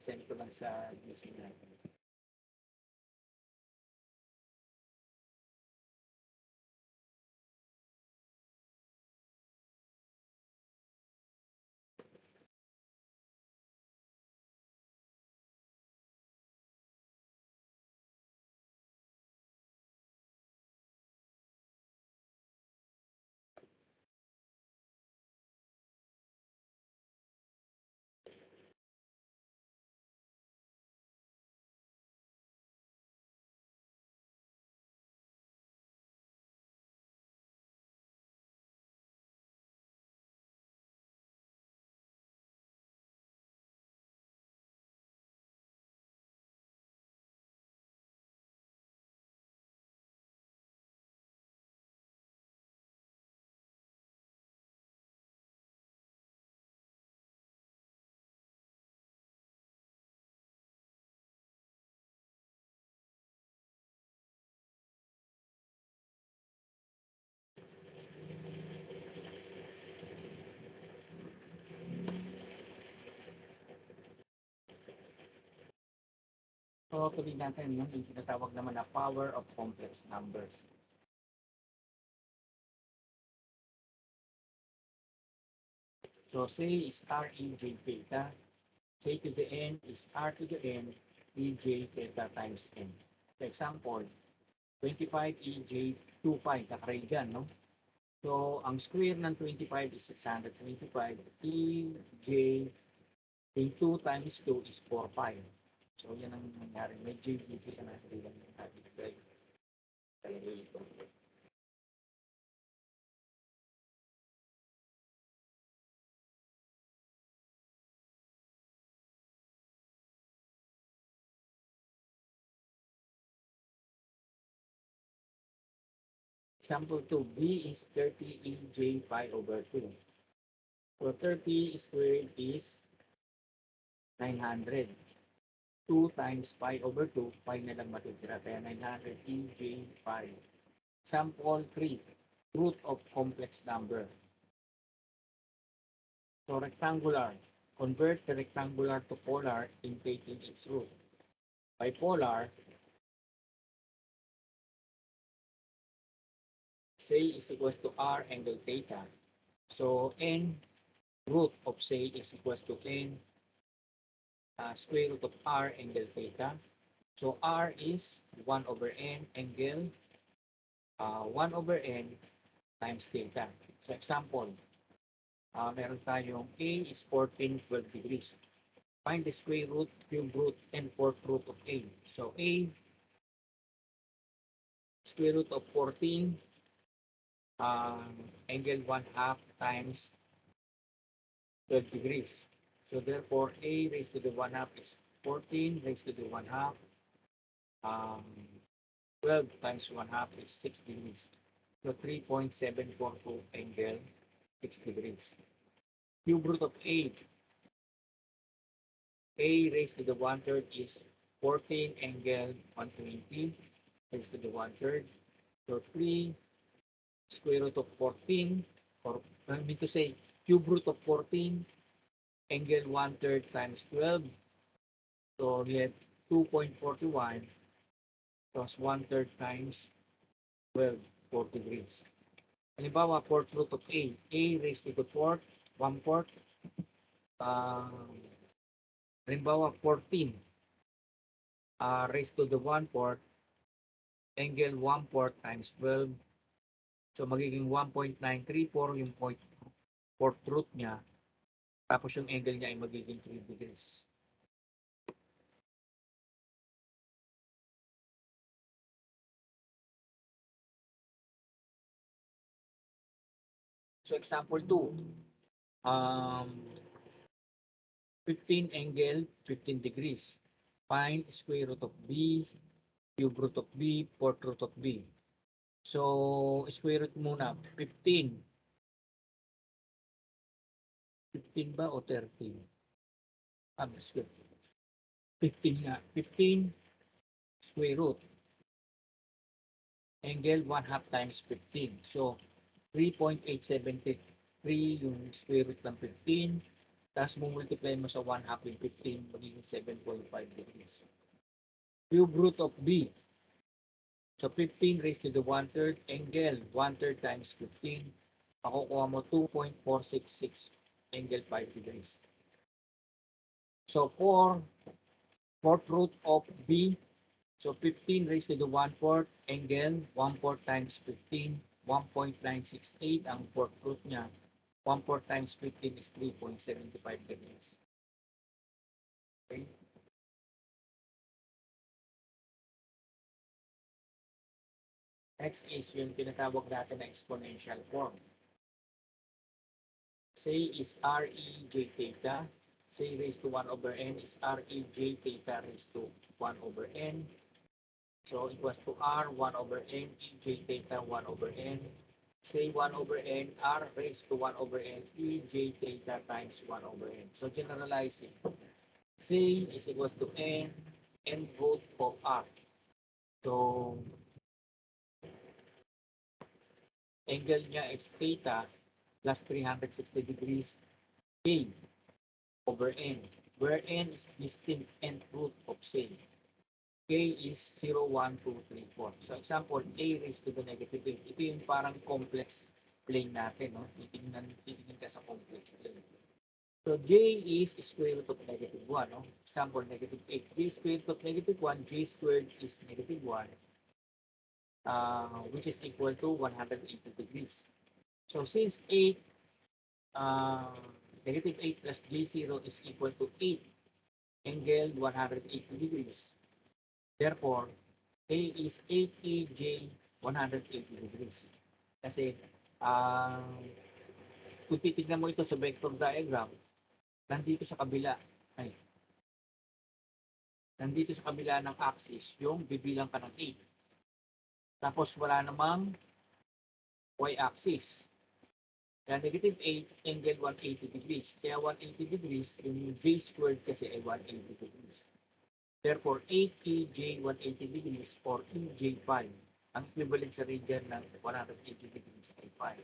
Send ko lang sa GC natin. So, tuloy natin yung tinatawag naman na power of complex numbers. So, say is R E J theta. Say to the N is R to the N E J theta times N. For example, 25 E J 25. Nakaray dyan, no? So, ang square ng 25 is 625. E J A2 times 2 is 45. So, yan ang nangyari. May JGP ka na. Hindi lang yung natin. Kaya ito. Example 2, B is 30 EJ pi over 2. So 30 squared is 900. 2 times pi over 2, pi na lang matitira. Kaya 900 EJ pi. Example 3, root of complex number. So rectangular, convert the rectangular to polar in taking its root. Bipolar, say is equals to r angle theta. So n root of say is equals to n square root of r angle theta. So r is 1 over n angle 1 over n times theta. So example, meron tayong a is 1412 degrees. Find the square root, cube root, and fourth root of a. So a square root of 14 angle 1/2 times 12 degrees. So therefore, a raised to the 1/2 is 14 raised to the 1/2. 12 times 1/2 is 6 degrees. So 3.742 angle 6 degrees. Cube root of a raised to the 1/3 is 14 angle 120 raised to the 1/3. So 3 square root of 14, or I mean to say, cube root of 14 angle 1/3 times 12. So we have 2.41 plus 1/3 times 12, 4 degrees. Halimbawa, fourth root of a raised to the fourth, 1/4. Halimbawa, 14 raised to the 1/4, angle 1/4 times 12. So magiging 1.934 yung fourth root niya. Tapos yung angle niya ay magiging 3 degrees. So example 2, 15 angle 15 degrees. Find square root of b, cube root of b, fourth root of b. So square root muna, 15. 15 ba o 13? Square. 15 nga. 15 square root. Angle 1/2 times 15. So 3.873 yung square root ng 15. Tapos multiply mo sa 1/2 yung 15, magiging 7.5 degrees. Cube root of b. So 15 raised to the 1/3, angle 1/3 times 15. Makukuha mo 2.466 angle 5 degrees. So fourth root of b. So 15 raised to the 1/4, angle 1/4 times 15, 1.968 ang fourth root niya. 1/4 times 15 is 3.75 degrees. Okay. Next is yung tinatawag natin na exponential form. Say is REJ theta. Say raised to 1 over n is REJ theta raised to 1 over n. So it was to R 1 over n, EJ theta 1 over n. Say 1 over n, R raised to 1 over n, EJ theta times 1 over n. So generalizing. Say is equals to n root of R. So angle niya is theta plus 360 degrees k over n, where n is distinct nth root of say. K is 0, 1, 2, 3, 4. So example, a raised to the negative 8. Ito yung parang complex plane natin. No? Titingnan ka sa complex plane. So j is square root of negative 1. No? Example, negative 8. J squared of negative 1, j squared is negative 1, which is equal to 180 degrees. So since 8, negative 8 plus j0 is equal to 8 angle 180 degrees. Therefore, A is 8AJ 180 degrees. Kasi, kung titignan mo ito sa vector diagram, nandito sa kabila ng axis, yung bibilang ka ng 8. Tapos, wala namang y-axis. Kaya negative 8, angle 180 degrees. Kaya 180 degrees, yung j squared kasi ay 180 degrees. Therefore, 8EJ 180 degrees or EJ5. Ang equivalent sa radian ng 180 degrees ay 5.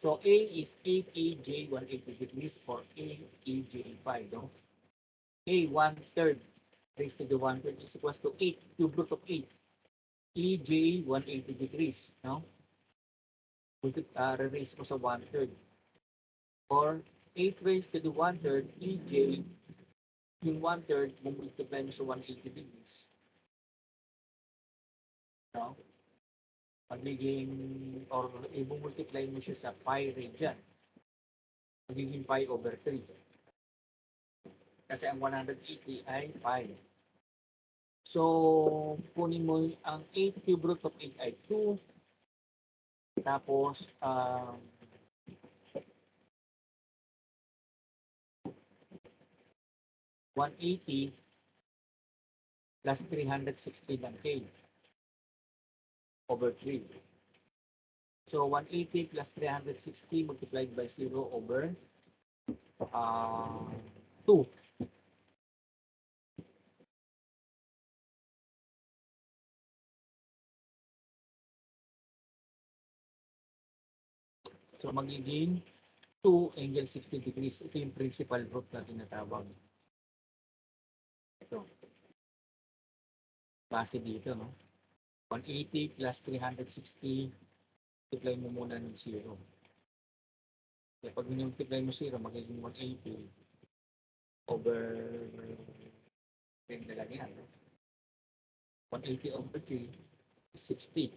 So, A is 8EJ 180 degrees or AEJ5. No? A 1/3 raised to the 1/3 is equals to 8, cube root of 8. EJ 180 degrees. No? Raise mo sa 1/3. Or 8 raised to the 1/3, EJ, yung 1/3, multiply mo sa 180 degrees. No? Magiging, or i-multiply mo siya sa pi radian. Magiging pi over 3. Kasi ang 180 ay pi. So, kunin mo ang 8 cube root of 8 ay 2. Tapos, 180 plus 360 ng k over 3. So, 180 plus 360 multiplied by 0 over 2. So, magiging 2 angle 60 degrees. Ito yung principal root na tinatawag. Ito. Base dito, no? 180 plus 360, multiply mo muna ng 0. Kaya pag multiply mo 0, magiging 180 over 10 na lang yan. 180 over 3 is 60.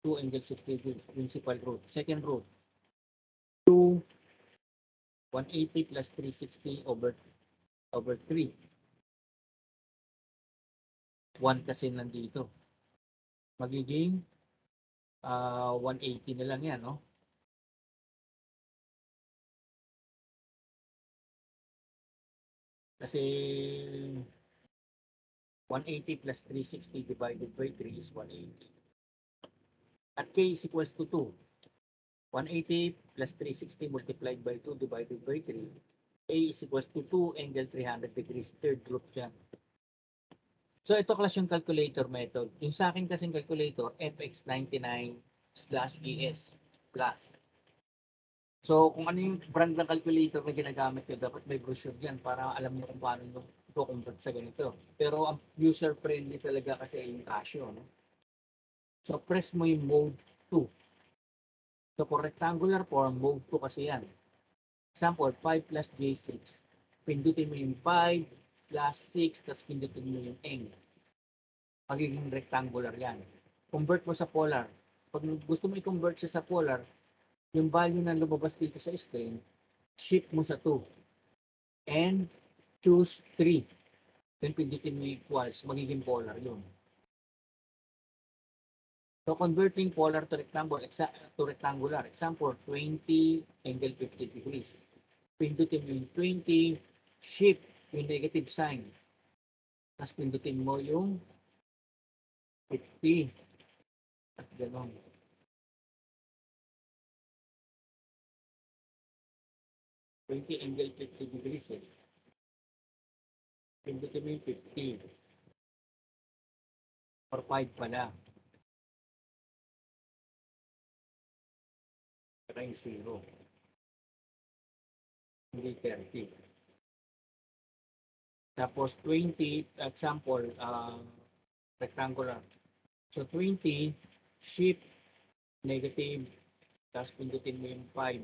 2 angle 60 degrees, principal root. Second root, 2, 180 plus 360 over 3. 1 kasi nandito. Magiging 180 na lang yan, no? Kasi 180 plus 360 divided by 3 is 180. At k is equals to 2. 180 plus 360 multiplied by 2 divided by 3. A is equals to 2 angle 300 degrees. Third root dyan. So ito class yung calculator method. Yung sa akin kasing calculator, FX99/ES plus. So kung ano yung brand ng calculator na ginagamit nyo, dapat may brochure yan para alam nyo kung paano nyo i-convert sa ganito. Pero ang user-friendly talaga kasi yung Casio. No? So press mo yung mode 2. So for rectangular form, mode 2 kasi yan. Example, 5 plus J6. Pindutin mo yung 5 plus 6, tapos pindutin mo yung N. Magiging rectangular yan. Convert mo sa polar. Pag gusto mo i-convert siya sa polar, yung value na lumabas dito sa screen, shift mo sa 2. And choose 3. Then pindutin mo yung equals, magiging polar yun. So converting polar to rectangular. Example, 20 angle 50 degrees. Pindutin mo yung 20, shift yung negative sign. Tapos pindutin mo yung 50. At gano'n. Angle 50 degrees eh. Pindutin mo yung 50. Or 5 pala. Saka yung 0. Hindi 30. Tapos 20, example, rectangular. So 20, shift, negative, tapos pindutin mo yung 5,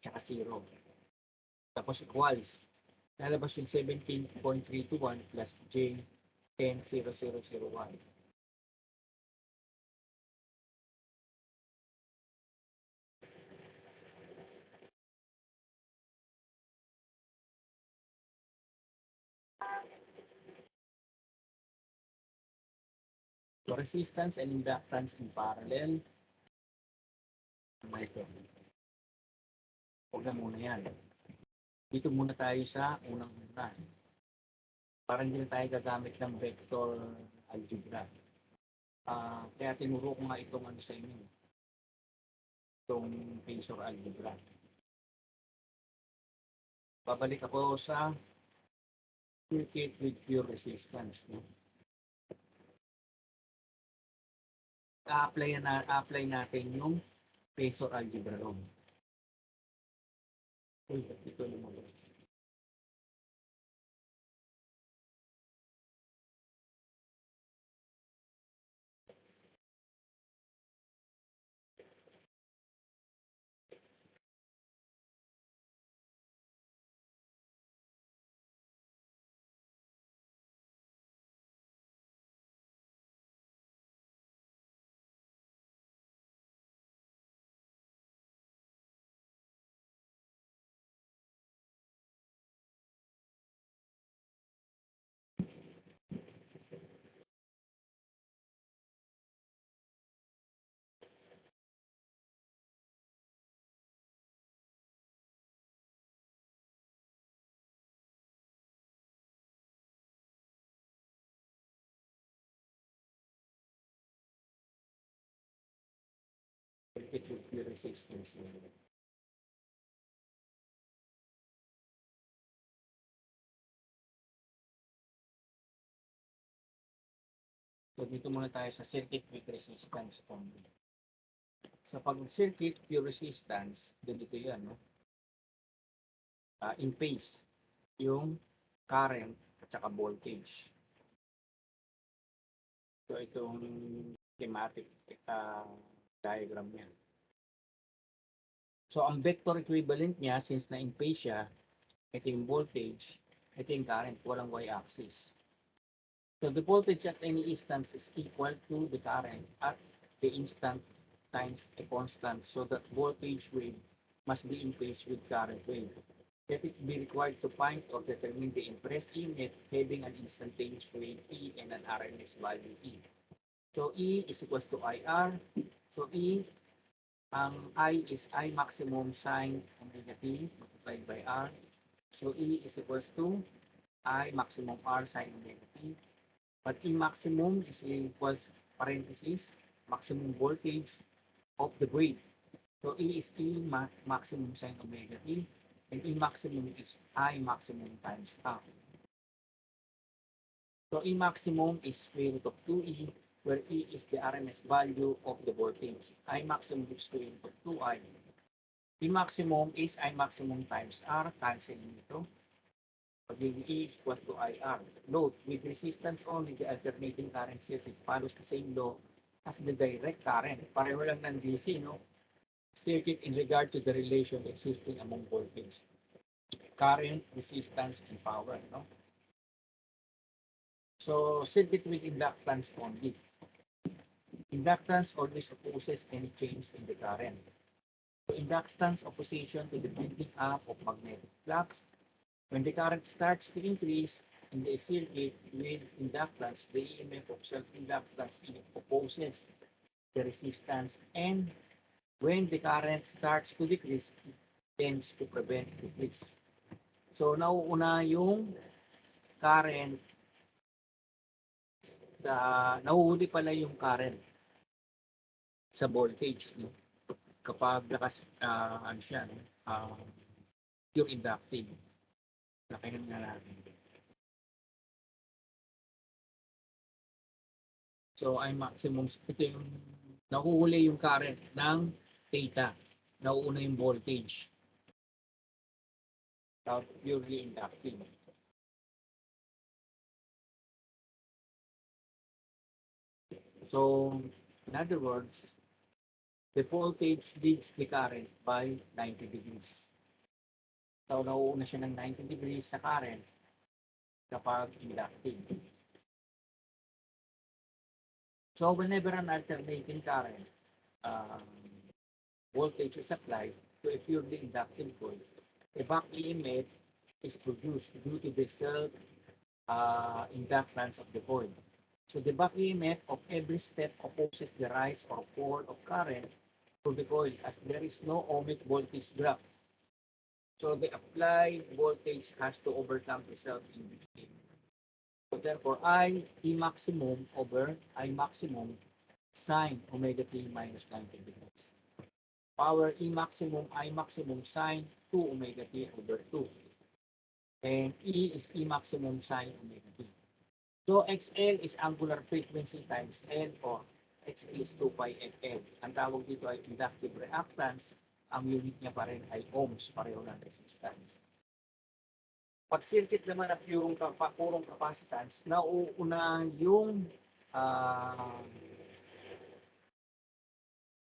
tsaka 0. Tapos equals. Lalabas yung 17.321 plus J 10.0001. So resistance and inductance in parallel. Ito. Huwag na muna yan. Dito muna tayo sa unang-una. Parang hindi na tayo gagamit ng vector algebra. Kaya tinuro ko nga itong ano sa inyo, itong phasor algebra. Babalik ako sa circuit with pure resistance. No? Apply natin yung phasor algebra ron. Ito lumabas. Circuit with pure resistance. So dito muna tayo sa circuit with resistance only. So pag circuit pure resistance, ganito yan, no? In phase, yung current at saka voltage. So itong schematic diagram niya. So ang vector equivalent niya, since na in phase siya, ito yung voltage, ito yung current, walang y-axis. So the voltage at any instance is equal to the current at the instant times a constant. So that voltage wave must be in phase with current wave. Let it be required to find or determine the impressed EMF having an instantaneous wave E and an RMS value E. So E is equals to IR. So E, ang I is I maximum sine omega t multiplied by R. So E is equals to I maximum R sine omega t. But E maximum is equals parenthesis maximum voltage of the wave. So E is E maximum sine omega t, and E maximum is I maximum times R. So E maximum is square root of 2E, where E is the RMS value of the voltage. I maximum is square root of 2I. E maximum is I maximum times R, cancel nito. Pagiging E is equal to IR. Note, with resistance only, the alternating current circuit follows the same law as the direct current. Pareho lang ng DC, no? Circuit in regard to the relation existing among voltage, current, resistance, and power, no? So, circuit with inductance only. Inductance always opposes any change in the current. So, inductance opposition to the building up of magnetic flux. When the current starts to increase in the circuit with inductance, the EMF of self-inductance opposes the resistance, and when the current starts to decrease, it tends to prevent decrease. So, nauuna yung current nahuhuli pala yung current sa voltage, no? Kapag lakas, ano siya, no? Pure inductive. Lakihan nga natin. So, I maximum, ito yung nahuhuli yung current ng theta. Nauuna yung voltage. Purely inductive. So, in other words, the voltage leads the current by 90 degrees. So, nauuna siya ng 90 degrees sa current kapag inductive. So, whenever an alternating current voltage is applied to a purely inductive coil, a back EMF is produced due to the self inductance of the coil. So, the back EMF of every step opposes the rise or fall of current to the coil as there is no ohmic voltage drop. So, the applied voltage has to overcome the self-induced EMF. So therefore, I maximum over I maximum sine omega t minus 90 degrees. Power E maximum I maximum sine 2 omega t over 2. And E is E maximum sine omega t. So XL is angular frequency times L, or XL is 2 pi FL. Ang tawag dito ay inductive reactance. Ang unit niya pa rin ay ohms, pareho ng resistance. Pag circuit naman na purong capacitance, nauuna yung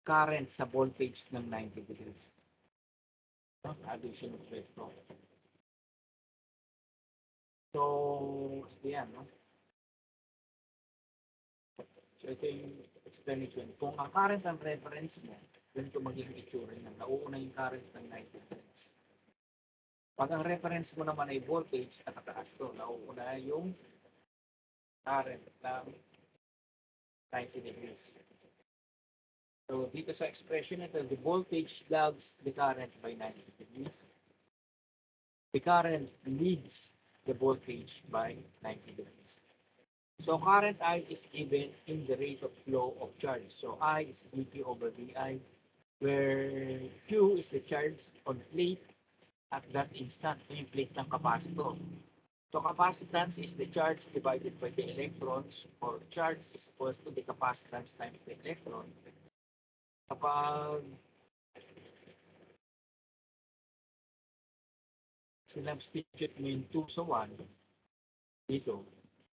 current sa voltage ng 90 degrees. Addition of electron. So, yan, no? So, ito yung explanation. Kung ang current ang reference mo, ganito magiging itsura niya. Nauuna yung current ng 90 degrees. Pag ang reference mo naman ay voltage, nakataas to, nauuna yung current ng 90 degrees. So, dito sa expression ito, the voltage lags the current by 90 degrees. The current leads the voltage by 90 degrees. So, current I is given in the rate of flow of charge. So, I is dt over di, where Q is the charge on plate at that instant. So, yung plate ng capacitor. So, capacitance is the charge divided by the electrons, or charge is equals to the capacitance times the electron. Kapag sinubstitute mo yung 2 sa 1, dito,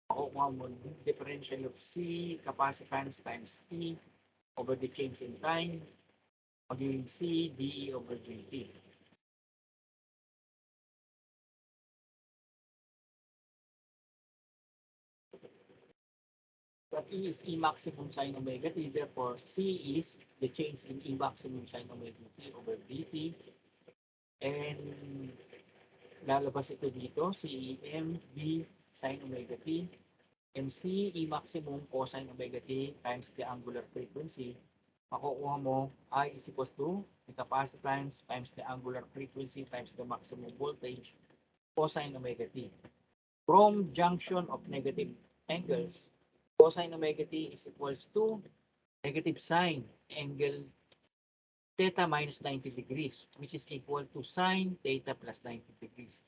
makukuha mo yung differential of C capacitance times E over the change in time, magiging C dE over dt. But E is E maximum sine omega t, therefore C is the change in E maximum sine omega t over dt. And lalabas ito dito, CEM B sine omega t, and C E maximum cosine omega t times the angular frequency. Makukuha mo I is equals to the capacitance times the angular frequency times the maximum voltage cosine omega t. From junction of negative angles, cosine omega t is equals to negative sine angle theta minus 90 degrees, which is equal to sine theta plus 90 degrees.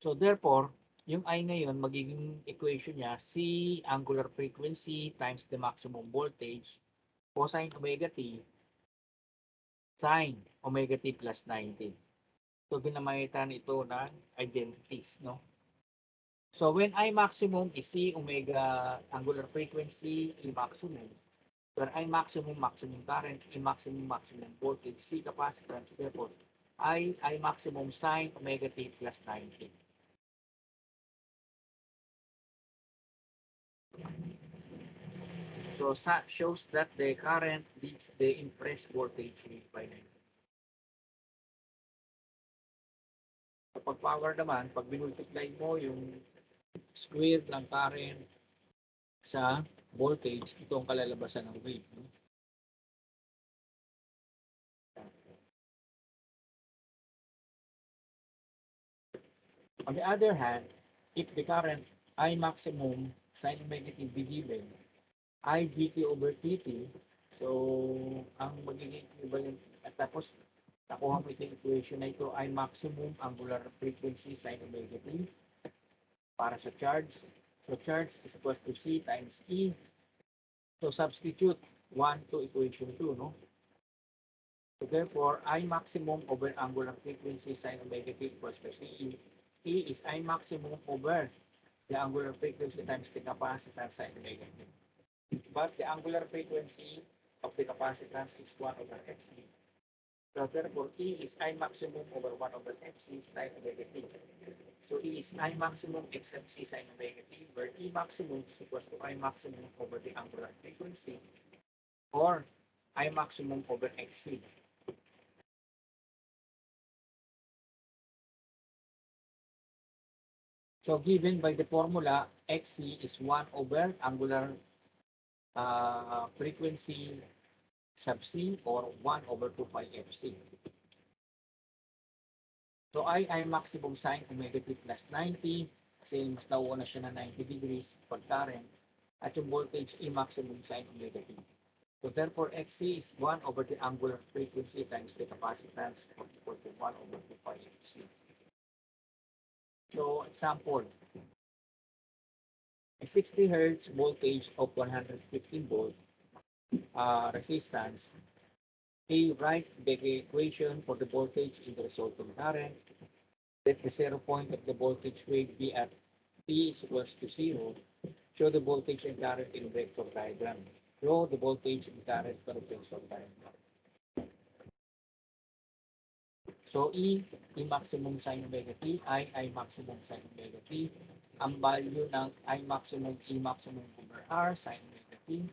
So therefore, yung I ngayon, magiging equation niya, C angular frequency times the maximum voltage, cosine omega t, sine omega t plus 90. So ginamitan ito ng identities, no? So when I maximum is C omega angular frequency, E maximum, where I maximum current, E maximum voltage, C capacitance, therefore I maximum sine omega t plus 90. So shows that the current leads the impressed voltage by 90. Kapag power naman, pag binultiply mo yung square ng current sa voltage, ito ang kalalabasan ng wave. No? On the other hand, if the current I maximum sine omega t be given, I dt over dt, so ang magiging equivalent, at tapos nakuha mo itong equation na ito, I maximum angular frequency sine omega t para sa charge. So charge is equals to C times E. So substitute 1 to equation 2, no? So therefore, I maximum over angular frequency sine omega t equals to C. E is I maximum over the angular frequency times the capacitance sine omega t. But the angular frequency of the capacitance is 1 over X. So therefore, E is I maximum over 1 over MC sine omega t. So E is I maximum except C sine omega t, where E maximum is equal to I maximum over the angular frequency, or I maximum over XC. So given by the formula, XC is 1 over angular frequency sub C, or 1 over 2 pi FC. So I maximum sine omega t plus 90 kasi mas nauuna siya na 90 degrees pag current, at yung voltage E maximum sine omega t. So therefore, XC is 1 over the angular frequency times the capacitance equal to 1 over 2 pi FC. So example, a 60 Hertz voltage of 115 volt resistance. A, write the equation for the voltage in the resultant current. Let the 0 point of the voltage wave be at t is equals to 0. Show the voltage and current in vector diagram. Draw the voltage and current for the vector diagram. So E maximum sin omega t, I maximum sin omega t. Ang value ng I maximum, E maximum over R sin omega t.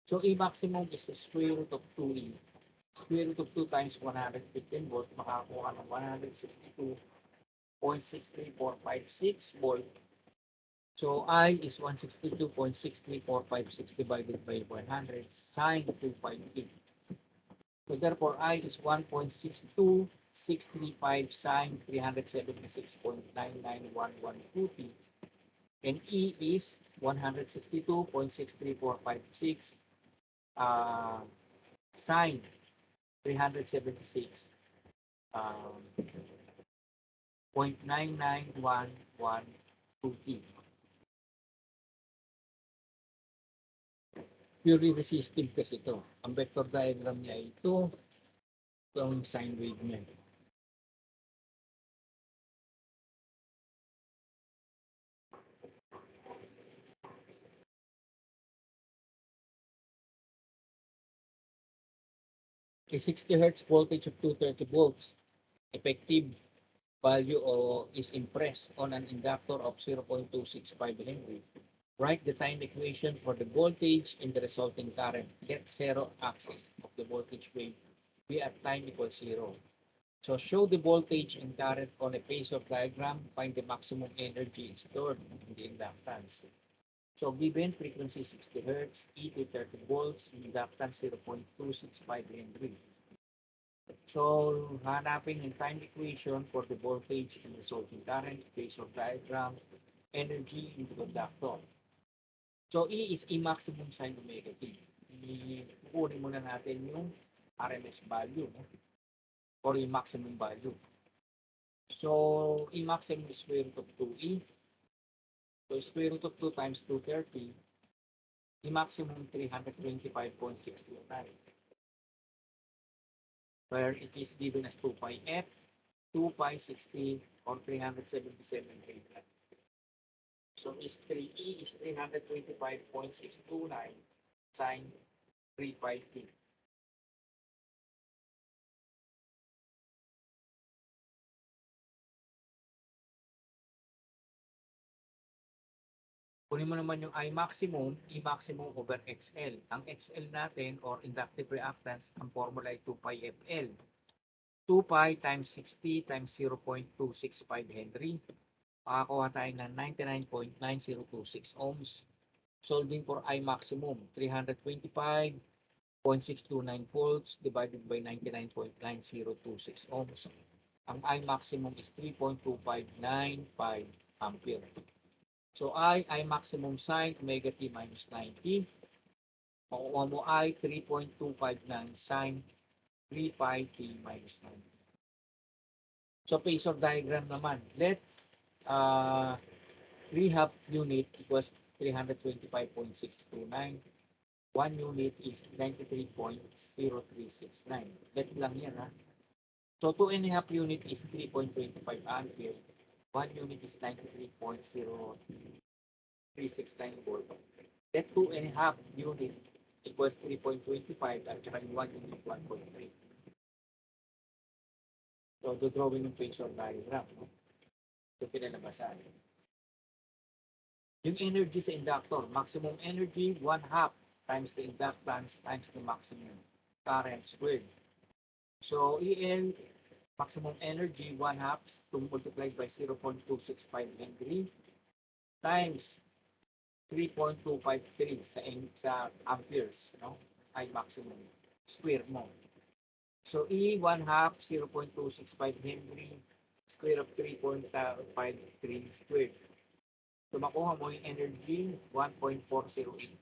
So E maximum is the square root of 2E. Square root of 2 times 115 volt, makakuha ng 162.63456 volt. So I is 162.63456 divided by 100 sine 2.8. So therefore I is 1.62635 sine 376.99112 and E is 162.63456 sine 376 0.99112. Purely resistive kasi ito. Ang vector diagram niya ay ito. Ito ang sine wave niya. A 60 Hertz voltage of 230 volts. Effective value is impressed on an inductor of 0.265 Henry. Write the time equation for the voltage in the resulting current. Let zero axis of the voltage wave be at time equals 0. So show the voltage and current on a phasor diagram. Find the maximum energy stored in the inductance. So given frequency 60 Hz, E to 30 volts, inductance 0.265 Henry. So hanapin yung time equation for the voltage and resulting current, phasor diagram, energy in the conductor. So E is E maximum sin omega t. Kukunin muna natin yung RMS value, no? Or yung maximum value. So E maximum is square root of 2E. So square root of 2 times 230, E maximum 325.629. Where it is given as 2 pi f, 2 pi 60 or 377 radian. So is 3E is 325.629 sine 3 pi t. Kunin mo naman yung I maximum, E maximum over XL. Ang XL natin or inductive reactance, ang formula ay 2 pi FL. 2 pi times 60 times 0.265 Henry. Makakuha tayo ng 99.9026 ohms. Solving for I maximum, 325.629 volts divided by 99.9026 ohms. Ang I maximum is 3.2595 ampere. So I maximum sine omega t minus 90. Makuha mo I 3.259 sine 3 pi t minus 90. So phasor diagram naman. Let 3 half unit equals 325.629. 1 unit is 93.0369. Let lang yan, ha. So 2 and a half unit is 3.25 ampere. 1 unit is 93.0369 volt. That 2 and a half unit equals 3.25 at saka 1 unit 1.3. So, drawing yung phasor diagram. No? So, pinalabasan. Yung energy sa inductor, maximum energy 1 half times the inductance times the maximum current squared. So, EL maximum energy 1 half to multiplied by 0.265 Henry times 3.253 sa amperes, no? I maximum square mo. So E 1 half 0.265 Henry square of 3.53 squared. So makuha mo yung energy 1.408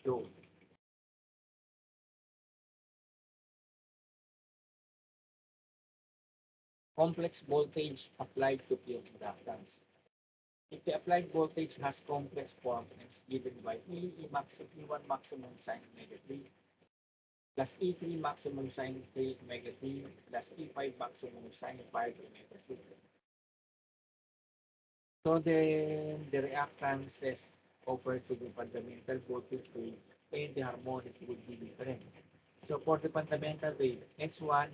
joule. Complex voltage applied to pure inductance. If the applied voltage has complex components given by E1 maximum sine omega t plus E3 maximum sine 3 omega t plus E5 maximum sine 5 omega t. So then the reactances over to the fundamental voltage wave and the harmonic would be different. So for the fundamental wave, X1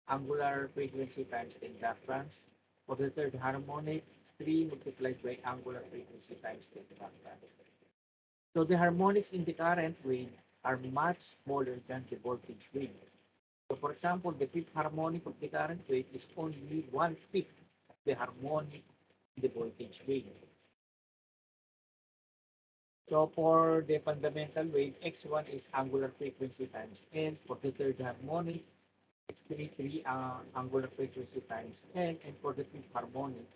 angular frequency times the inductance. For the third harmonic, 3 multiplied by angular frequency times the inductance. So the harmonics in the current wave are much smaller than the voltage wave. So for example, the fifth harmonic of the current wave is only 1/5 the harmonic in the voltage wave. So for the fundamental wave, X1 is angular frequency times N. For the third harmonic, it's 3 angular frequency times N. And for the fifth harmonic,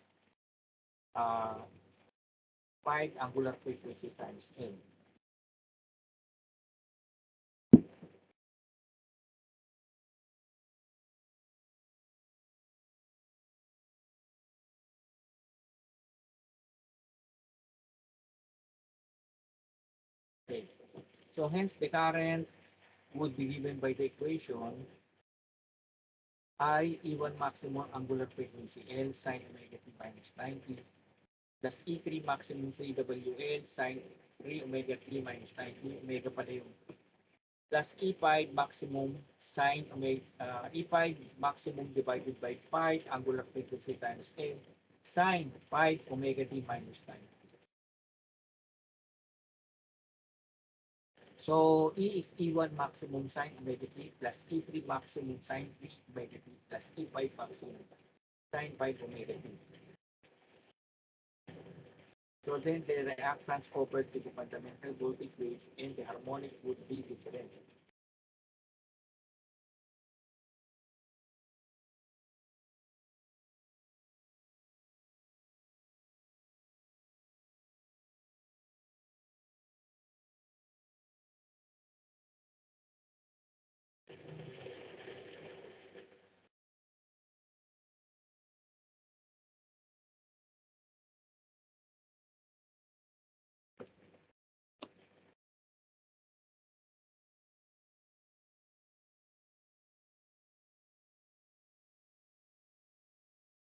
uh, 5 angular frequency times N. Okay. So hence the current would be given by the equation I E1 maximum angular frequency L sine omega t minus 90 plus E3 maximum 3WL sine 3 omega t minus 90 omega pala yung plus E5 maximum sine omega E5 maximum divided by 5 angular frequency times L sine 5 omega t minus 90. So E is E1 maximum sine omega t plus E3 maximum sine 3 omega t plus E5 maximum sine 5 omega t. So then the reactance over to the fundamental voltage wave and the harmonic would be different.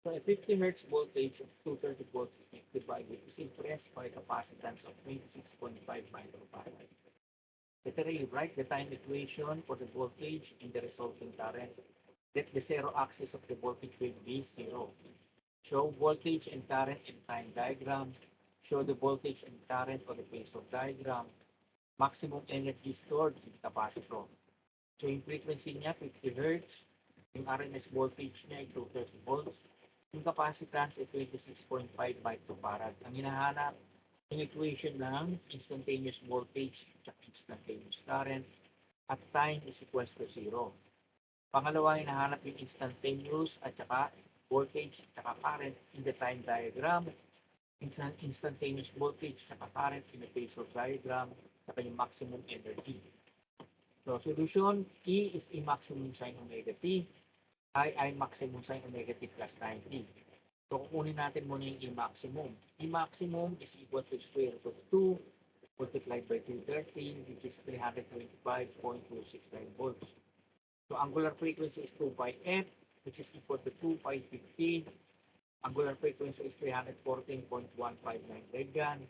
So a 50 Hz voltage of 230 volts divided is impressed by a capacitance of 26.5 microfarad. Better you write the time equation for the voltage and the resulting current. Let the zero axis of the voltage wave be 0. Show voltage and current in time diagram. Show the voltage and current on the phasor diagram. Maximum energy stored in the capacitor. So yung frequency niya 50 Hz, yung RMS voltage niya ay 230 volts, yung capacitance ay 26.5 microfarad. Ang hinahanap, yung equation ng instantaneous voltage at instantaneous current at time is equals to 0. Pangalawa, hinahanap yung instantaneous at saka voltage at saka current in the time diagram, instantaneous voltage at saka current in the phasor diagram, at yung maximum energy. So solution, E is E maximum sine omega t, I maximum sine omega t plus 90. So kukunin natin muna yung E maximum. E maximum is equal to square root of 2 multiplied by 213, which is 325.269 volts. So angular frequency is 2 pi f, which is equal to 2 pi 15. Angular frequency is 314.159 radian.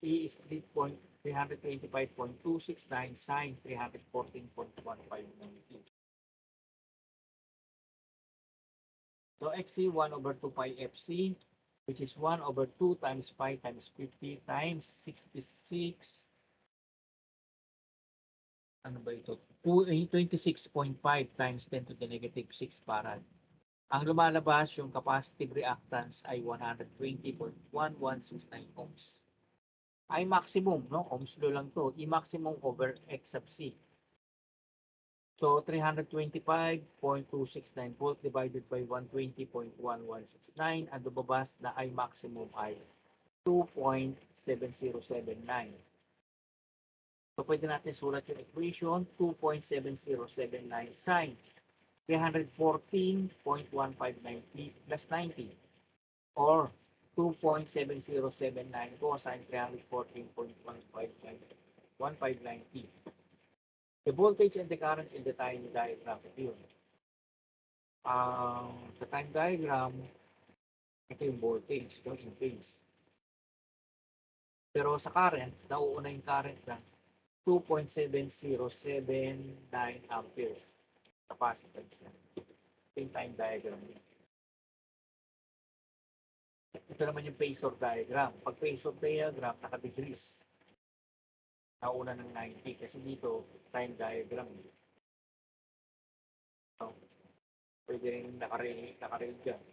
E is 325.269 sine 314.159. So XC 1 over 2 pi FC, which is 1 over 2 times pi times 50 times 66. Ano ba ito? 26.5 times 10 to the negative 6 farad. Ang lumalabas yung capacitive reactance ay 120.1169 ohms. I maximum, no? Ohms law lang to. E maximum over X sub C. So 325.269 volt divided by 120.1169. Ang lumabas na I maximum ay 2.7079. So, pwede natin sulat yung equation, 2.7079 sine 314.159p plus 90 or 2.7079 cosine 314.159p. The voltage and the current in the time diagram yun. Sa time diagram, ito yung voltage, yung in phase. Pero sa current, nauuna yung current na 2.7079 amperes capacitance na. Ito yung time diagram. Ito naman yung phasor diagram. Pag phasor diagram, naka-degrees. Nauna ng 90 kasi dito, time diagram. So, pwede rin naka-rail dyan.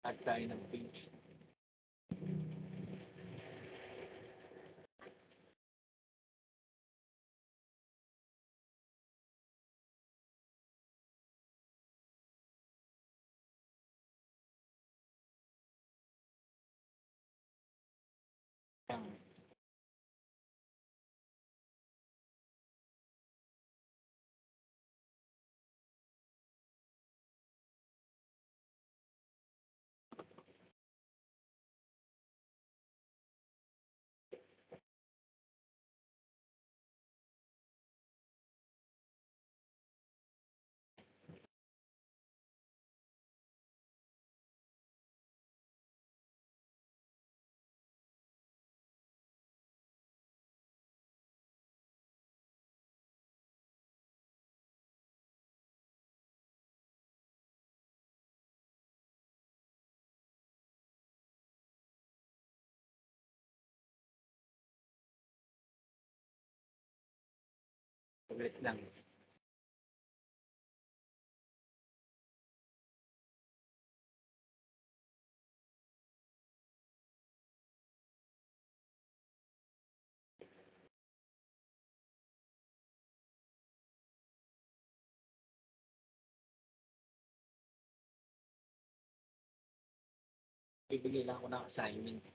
At tayo ng page. Yan. Ulit lang. Bibigay lang ako ng assignment.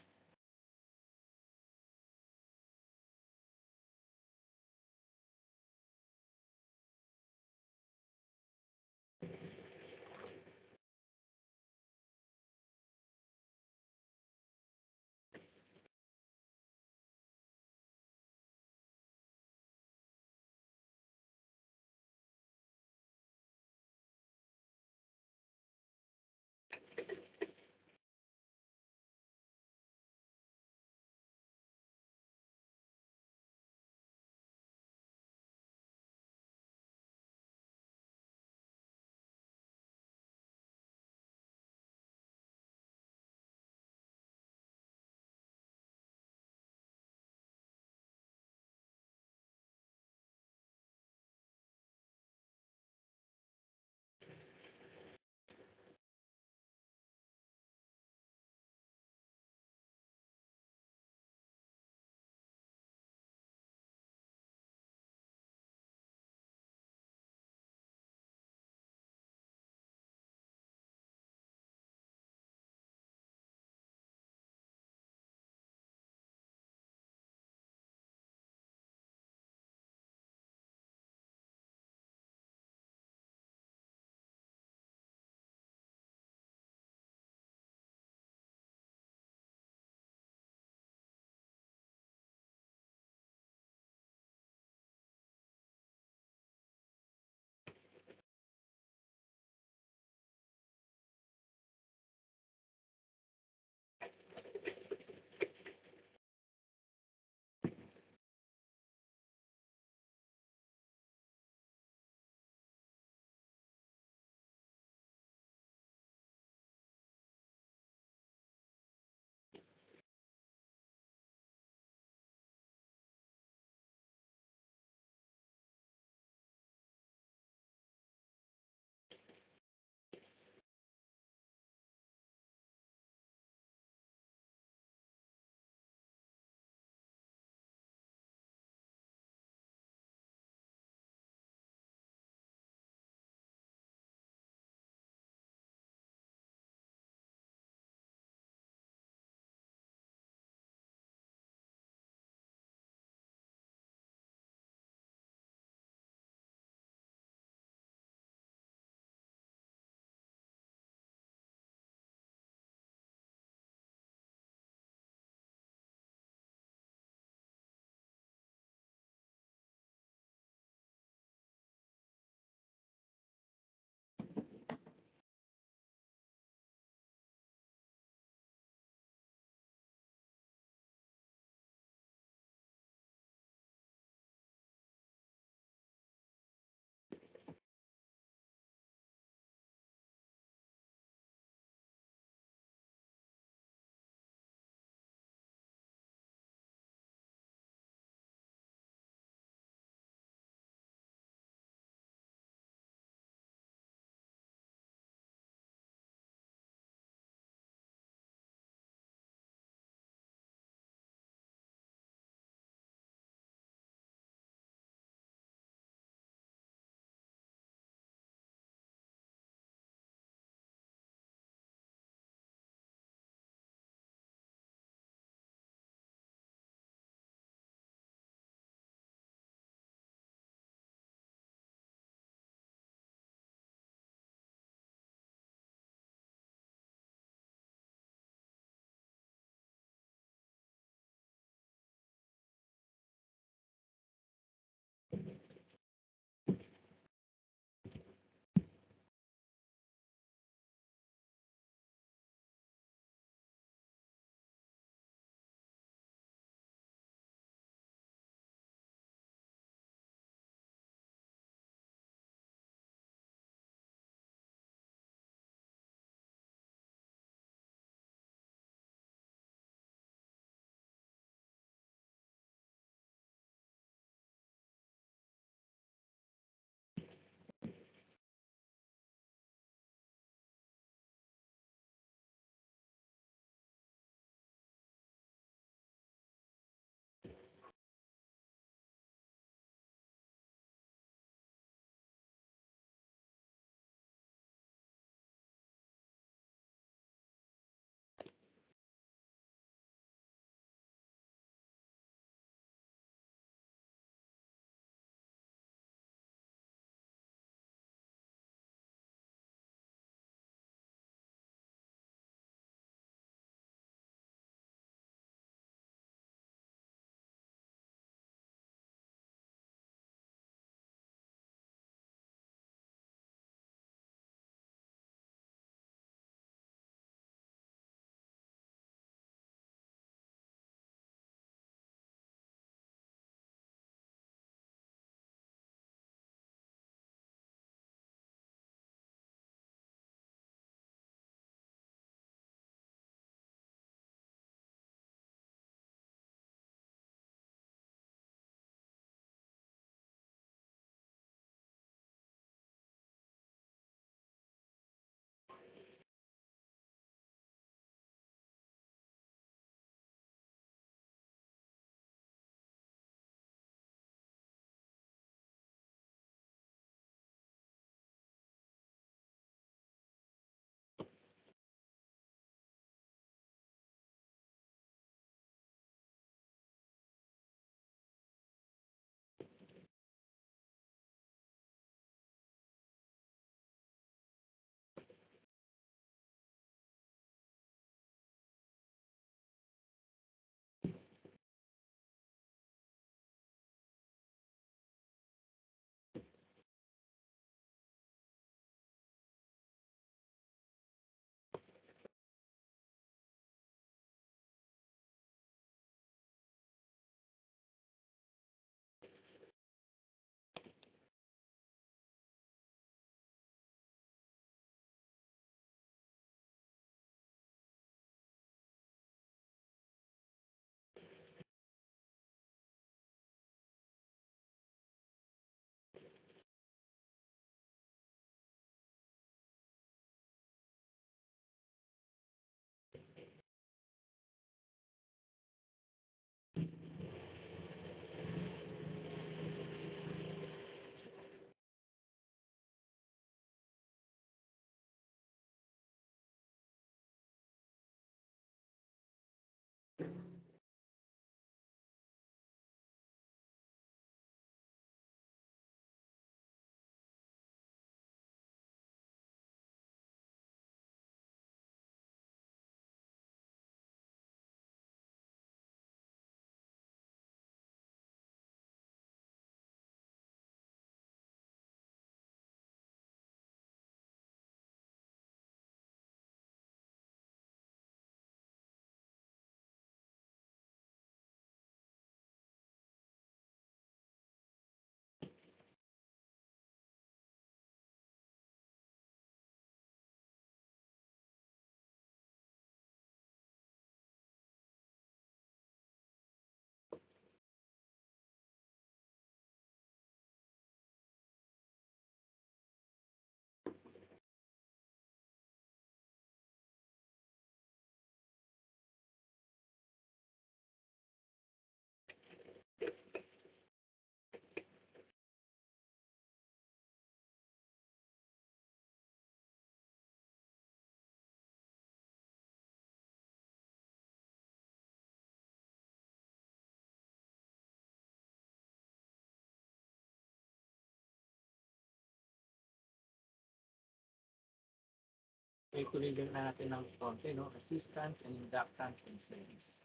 tuloy lang natin ng konti, no? Resistance and inductance in series.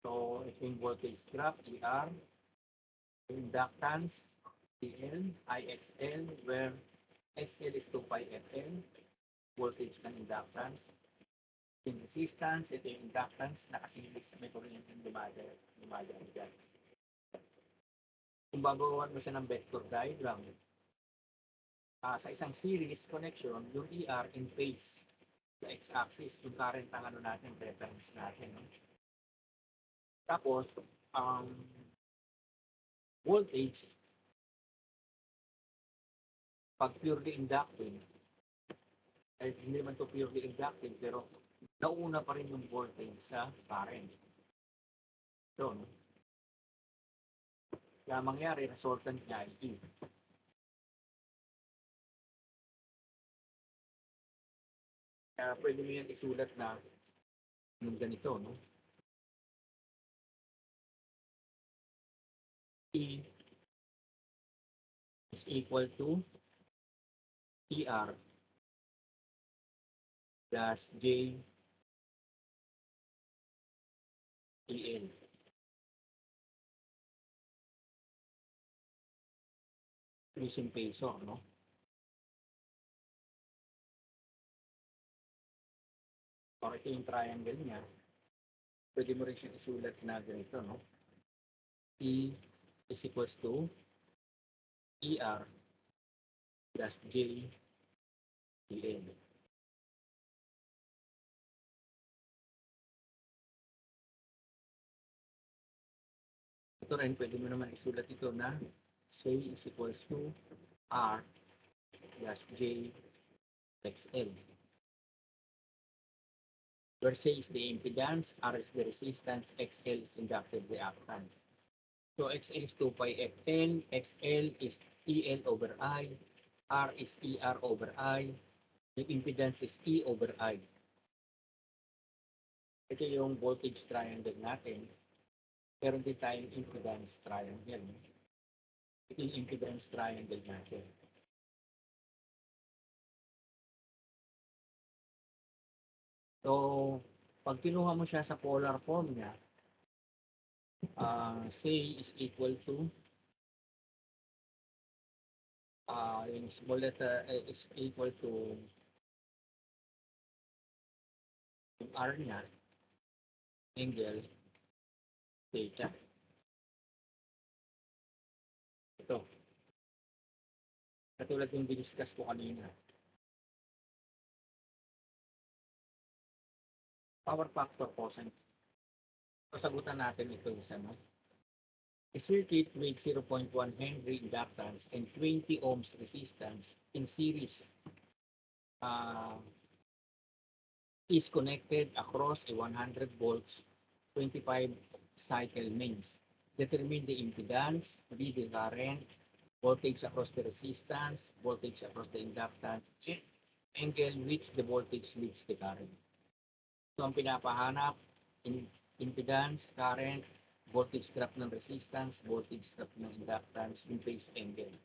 So, ito yung voltage graph, ER, inductance, PL, IXL, where XL is 2 pi FL, voltage ng inductance. Yung resistance, ito yung inductance, nakasilig sa may kuryente yung dumadaan dyan. Kung babawan mo siya ng vector diagram, sa isang series connection, yung ER in phase sa x-axis, yung current ang ano natin, reference natin. No? Tapos, voltage, pag purely inductive, hindi naman to purely inductive, pero nauna pa rin yung voltage sa current. So, no? Kaya mangyari, resultant niya ay E. Kaya pwede mo yan isulat na yung ganito, no? E is equal to ER plus J EL. Using peso, no? Or ito yung triangle niya. Pwede mo rin siyang isulat na ganito, no? E is equals to ER plus J EL. Ito rin, pwede mo naman isulat ito na C is equals to R plus J XL. Where C is the impedance, R is the resistance, XL is inductive reactance. So XL is 2 pi FL, XL is EL over I, R is ER over I, yung impedance is E over I. Ito yung voltage triangle natin. Meron din tayong impedance triangle. Ito yung impedance triangle natin. So, pag kinuha mo siya sa polar form niya, C is equal to yung small letter is equal to yung R niya, angle, theta. Ito. Katulad yung diniscuss ko kanina. Power factor cosine. Sasagutan natin ito isa, no? A circuit with 0.1 Henry inductance and 20 ohms resistance in series is connected across a 100 volts 25 cycle mains. Determine the impedance, be the current, voltage across the resistance, voltage across the inductance, and angle which the voltage leads the current. So ang pinapahanap, impedance, current, voltage drop ng resistance, voltage drop ng inductance, yung phase angle.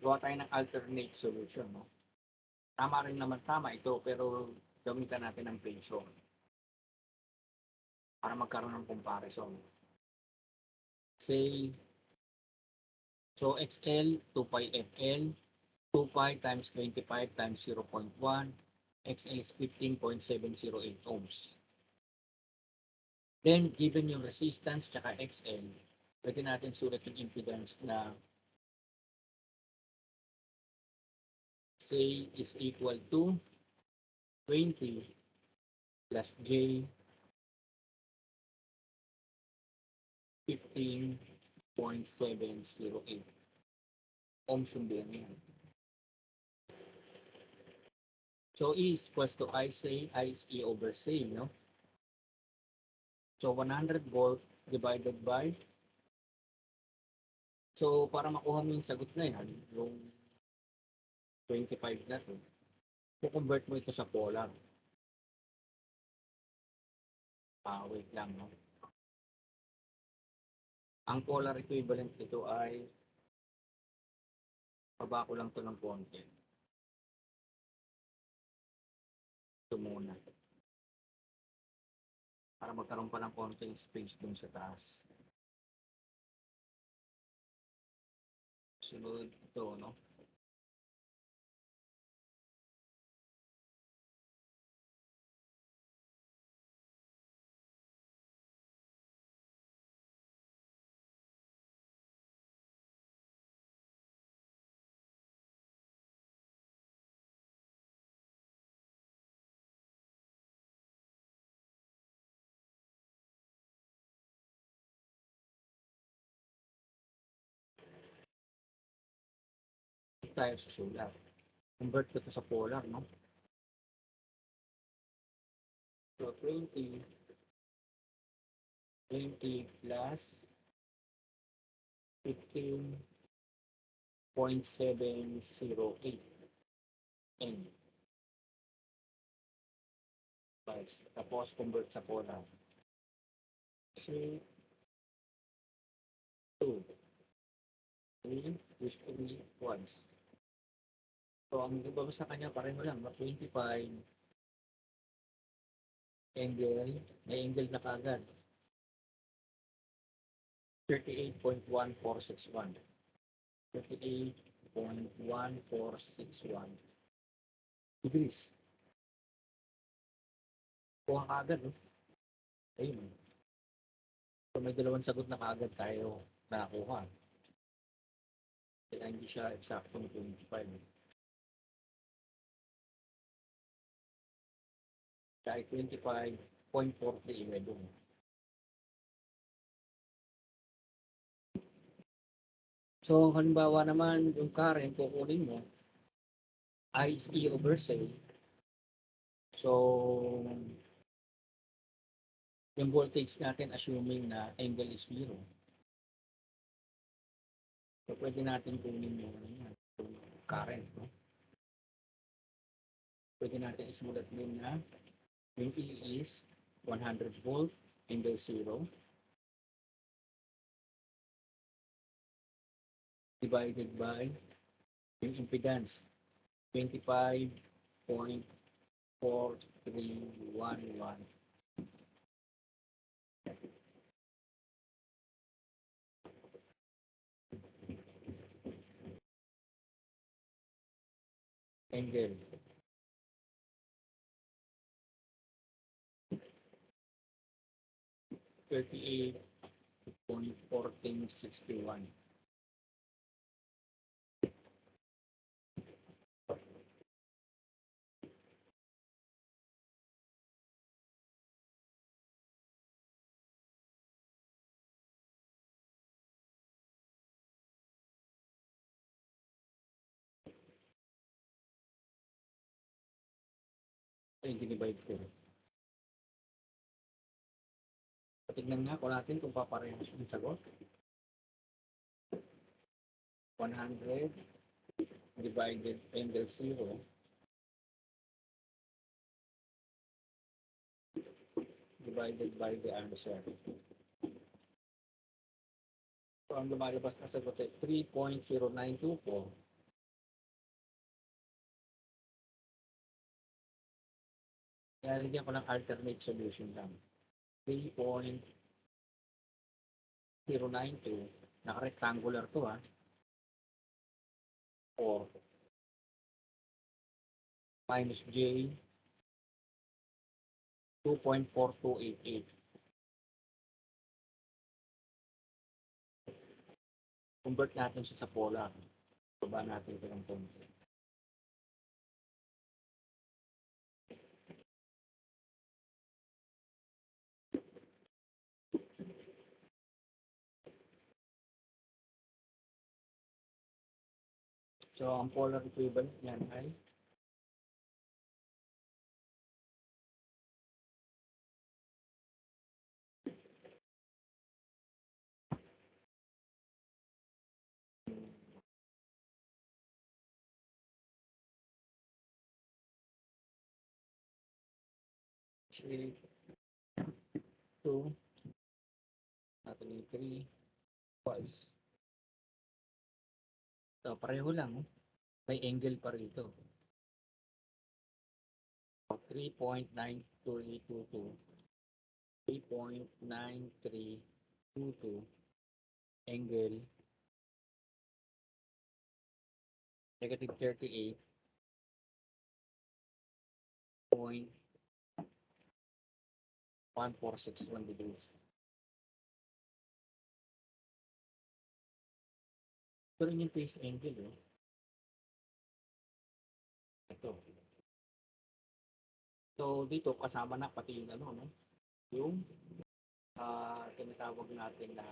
Gawa tayo ng alternate solution, no? Tama rin naman, tama ito, pero gamitan natin ng peso para magkaroon ng comparison. Say, so XL, 2 pi FL, 2 pi times 25 times 0.1, XL is 15.708 ohms. Then, given yung resistance tsaka XL, pwede natin sulat yung impedance na say is equal to 20 plus J 15.708 ohms yung bearing. So E is equals to I is E over C, no? So 100 volt divided by, so para makuha mo yung sagot na yan, yung 25 na to, i-convert mo ito sa polar. Wait lang, no? Ang polar equivalent nito ay Baba ko lang to ng konti. Ito muna. Para magkaroon pa ng konting space dun sa taas. Sunod ito, no? Tayo sa solar. Convert ko to sa polar, no? So, 20 plus 15.708 N. Tapos, convert sa polar. 3, 2, 3, which 3 once. So, ang ibabas sa kanya, pareho lang, 25 angle, may angle na kagad. 38.1461. 38.1461 degrees. Kuha kagad, no? Ayun. So, may dalawang sagot na kagad tayo nakakuha. Kaya hindi siya exactong 25. Kaya 25.43 doon. So, halimbawa naman, yung current, kukunin mo, I is E over C. So, yung voltage natin, assuming na angle is 0. So, pwede natin kunin yung current, no? Pwede natin isulat din na yung E is 100 volt, angle 0, divided by yung impedance, 25.4311. Angle. $38.1461. Ay, dinivide ko. Tignan nga ko natin kung paparehas yung sagot. 100 divided angle 0 divided by the answer. So, ang lumalabas na sagot ay 3.0924. Kaya lagyan ko ng alternate solution lang. 3.092. Naka-rectangular to, ha. 4 minus J 2.4288. Convert natin siya sa polar. Baba natin ito ng konti. So, ang polar equivalent niyan ay actually 2 natin yung 3 twice So, pareho lang. May angle pa rito. 3.9322. 3.9322 angle negative 38.1461 degrees. Ito rin yung phase angle. Ito. So, dito kasama na pati yung ano, no? Yung tinatawag natin na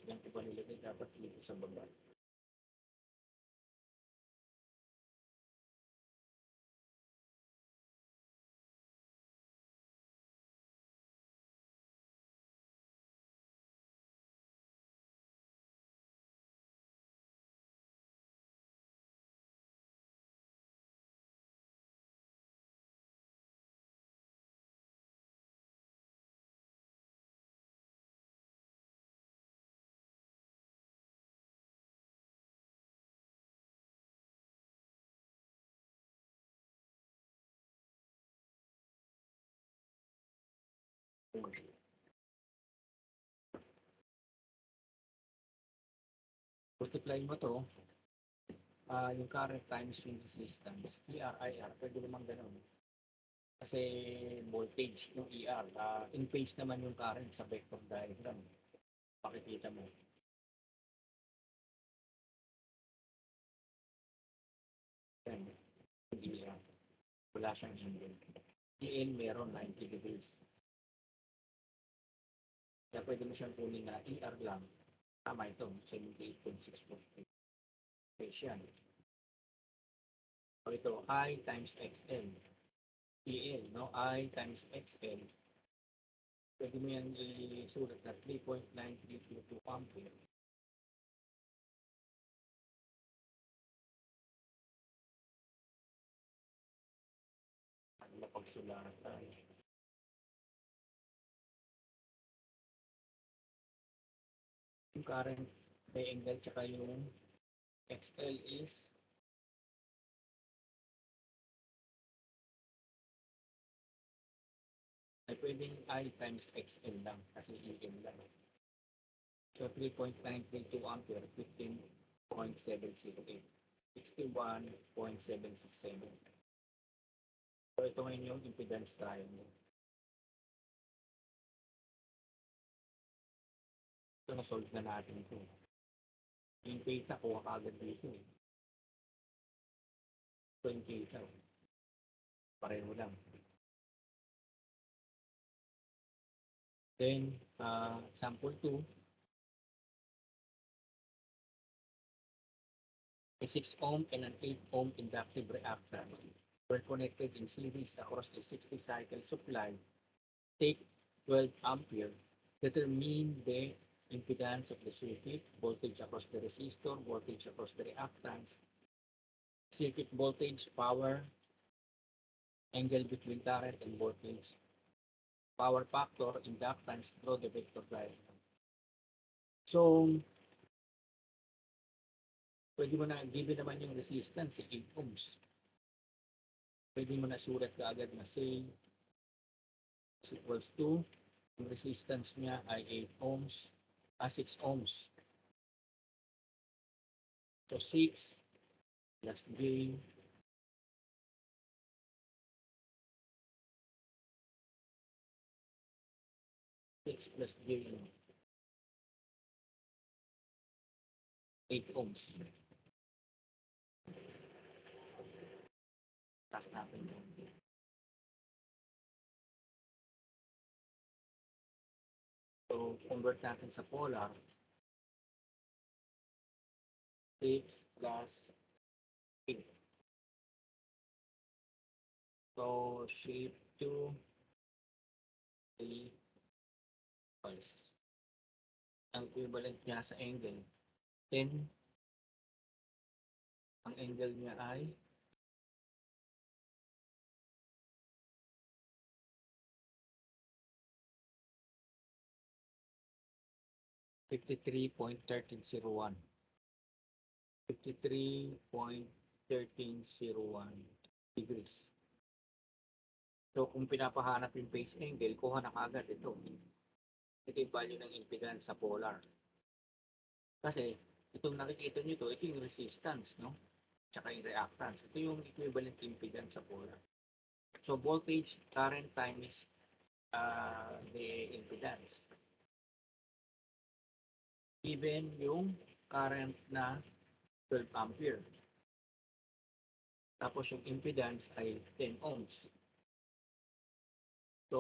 yung iba nilagay dapat dito sa baba. Multiply mo to, yung current times yung resistance, ER, pwede naman ganun. Kasi voltage yung ER, in phase naman yung current sa vector diagram. Pakikita mo. Yan, ER. Wala siyang angle. EL meron 90 degrees. Kaya pwede mo siyang kunin na ER lang. Tama ito, 78.6 phase yan. So ito, I times XL. EL, no? I times XL. Pwede mo yan isulat na 3.9322 ampere. Ano na pagsulatan? Yung current triangle tsaka yung XL is ay pwedeng I times XL lang kasi EL lang. So 3.932 ampere, 15.708, 61.767. So ito ngayon yung impedance triangle. So na-solve na natin ito. Yung theta kuha kagad dito. So yung theta, pareho lang. Then, sample 2, a 6 ohm and an 8 ohm inductive reactance were connected in series across a 60 cycle supply. Take 12 ampere, determine the impedance of the circuit, voltage across the resistor, voltage across the reactance, circuit voltage, power, angle between current and voltage, power factor, inductance, draw the vector diagram. So, pwede mo na, given naman yung resistance, 8 ohms. Pwede mo na sulat ka agad na say is equals to, yung resistance niya ay 8 ohms, 6 ohms. So 6 plus J plus J 8 ohms. Taas natin yun. So, convert natin sa polar. 6 plus 8. So, shape 2, 3, pulse. Ang equivalent niya sa angle, 10. Ang angle niya ay 53.1301. 53.1301 degrees. So, kung pinapahanap yung phase angle, kuha na kaagad ito. Ito yung value ng impedance sa polar. Kasi, itong nakikita nyo ito yung resistance, no? Tsaka yung reactance. Ito yung equivalent impedance sa polar. So, voltage, current time is the impedance. Given yung current na 12 ampere. Tapos yung impedance ay 10 ohms. So,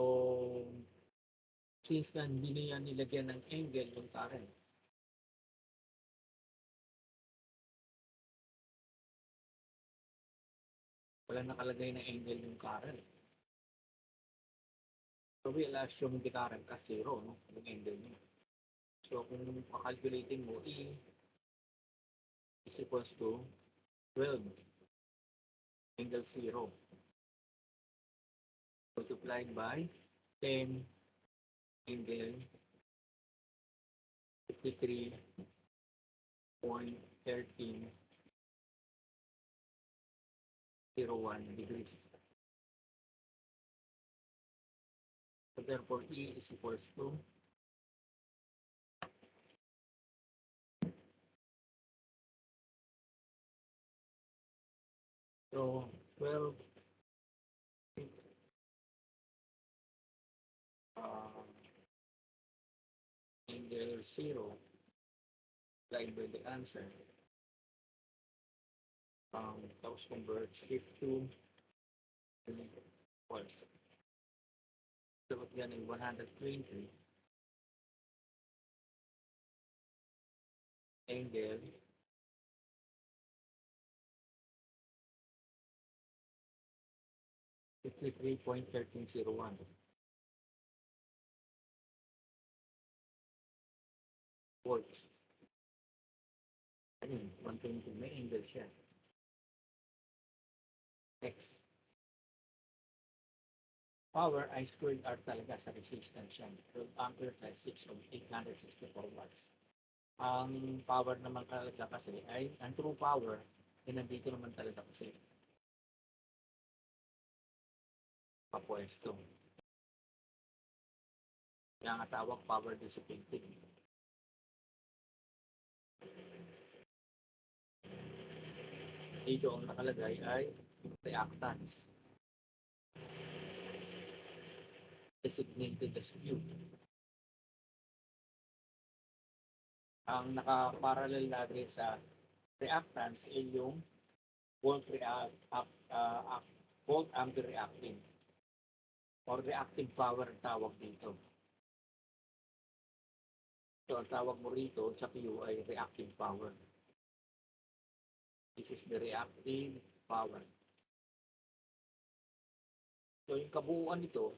since na hindi na yan nilagyan ng angle yung current, wala nakalagay na angle yung current. So, we'll assume the current as 0, no? Yung angle niya. So, kung pakalculating mo, E is equals to 12 angle 0 multiplied by 10 angle 53.1301 degrees. So, therefore, E is equals to so 12 angle 0 applied by the answer. Tapos convert shift to volt. Dapat yan ay 120 angle 53.1301 volts. Ayun, 120 may angle siya. X. Power, I squared R talaga sa resistance siya. 12 ampere plus 6 of 864 watts. Ang power naman talaga kasi ay, ang true power, ay nandito naman talaga kasi papwesto. Kaya nga tawag power dissipating. Dito ang nakalagay ay reactance. Designated as Q. Ang nakaparallel lagi sa reactance ay yung volt ampere reacting or reactive power ang tawag dito. So, ang tawag mo rito sa Q ay reactive power. This is the reactive power. So, yung kabuuan nito,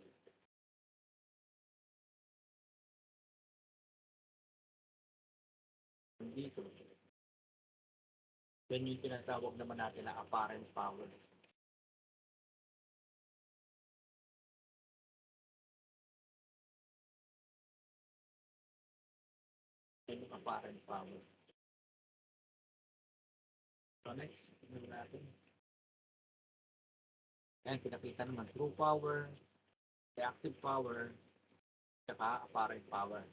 dito, yan yung tinatawag naman natin na apparent power. Yan yung apparent power. So, next, tingnan natin. Yan, kinakita naman true power, reactive power, saka apparent power.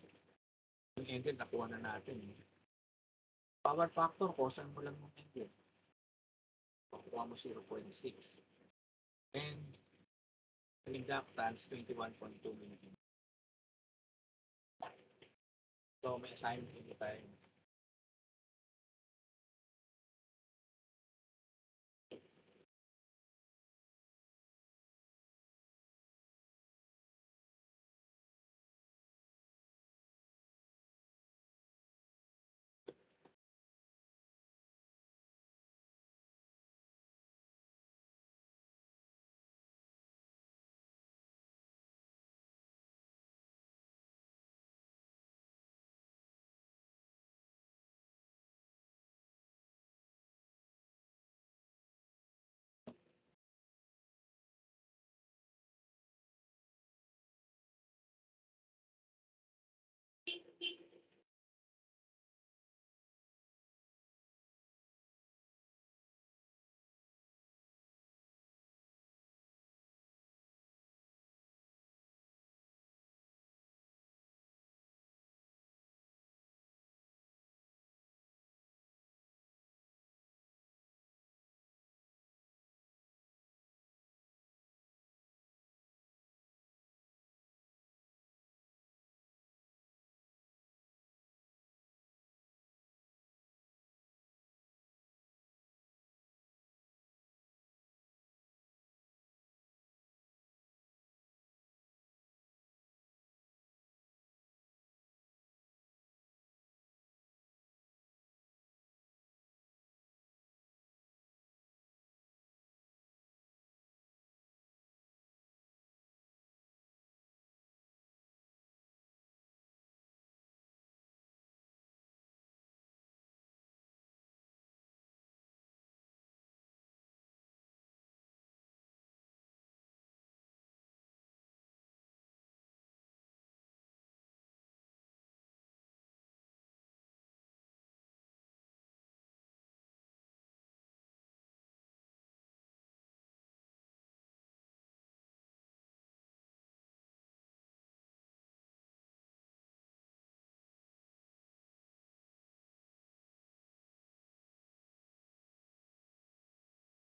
Yung angle, nakuha na natin. Power factor, kosan mo lang yung angle. Pakuha mo 0.6. And inductance, 21.2 mm. So, may assignment tayo.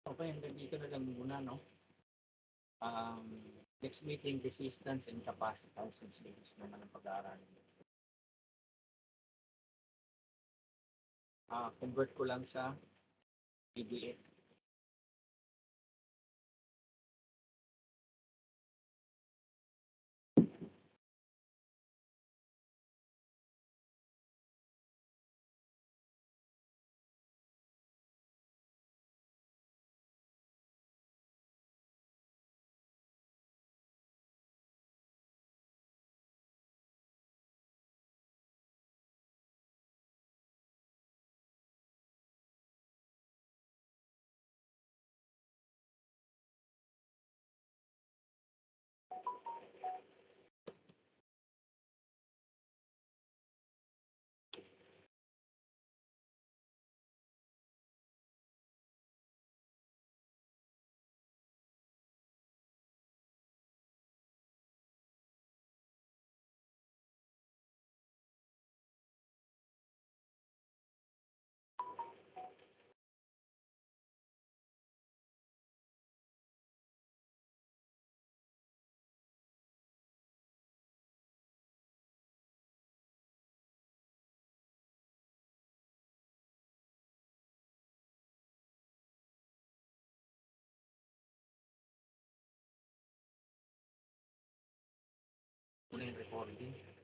Okay, hanggang dito na lang muna, no? Next meeting, resistance and capacitance and stages naman ang pag-aaralan. Convert ko lang sa PDF. Muna yung recording.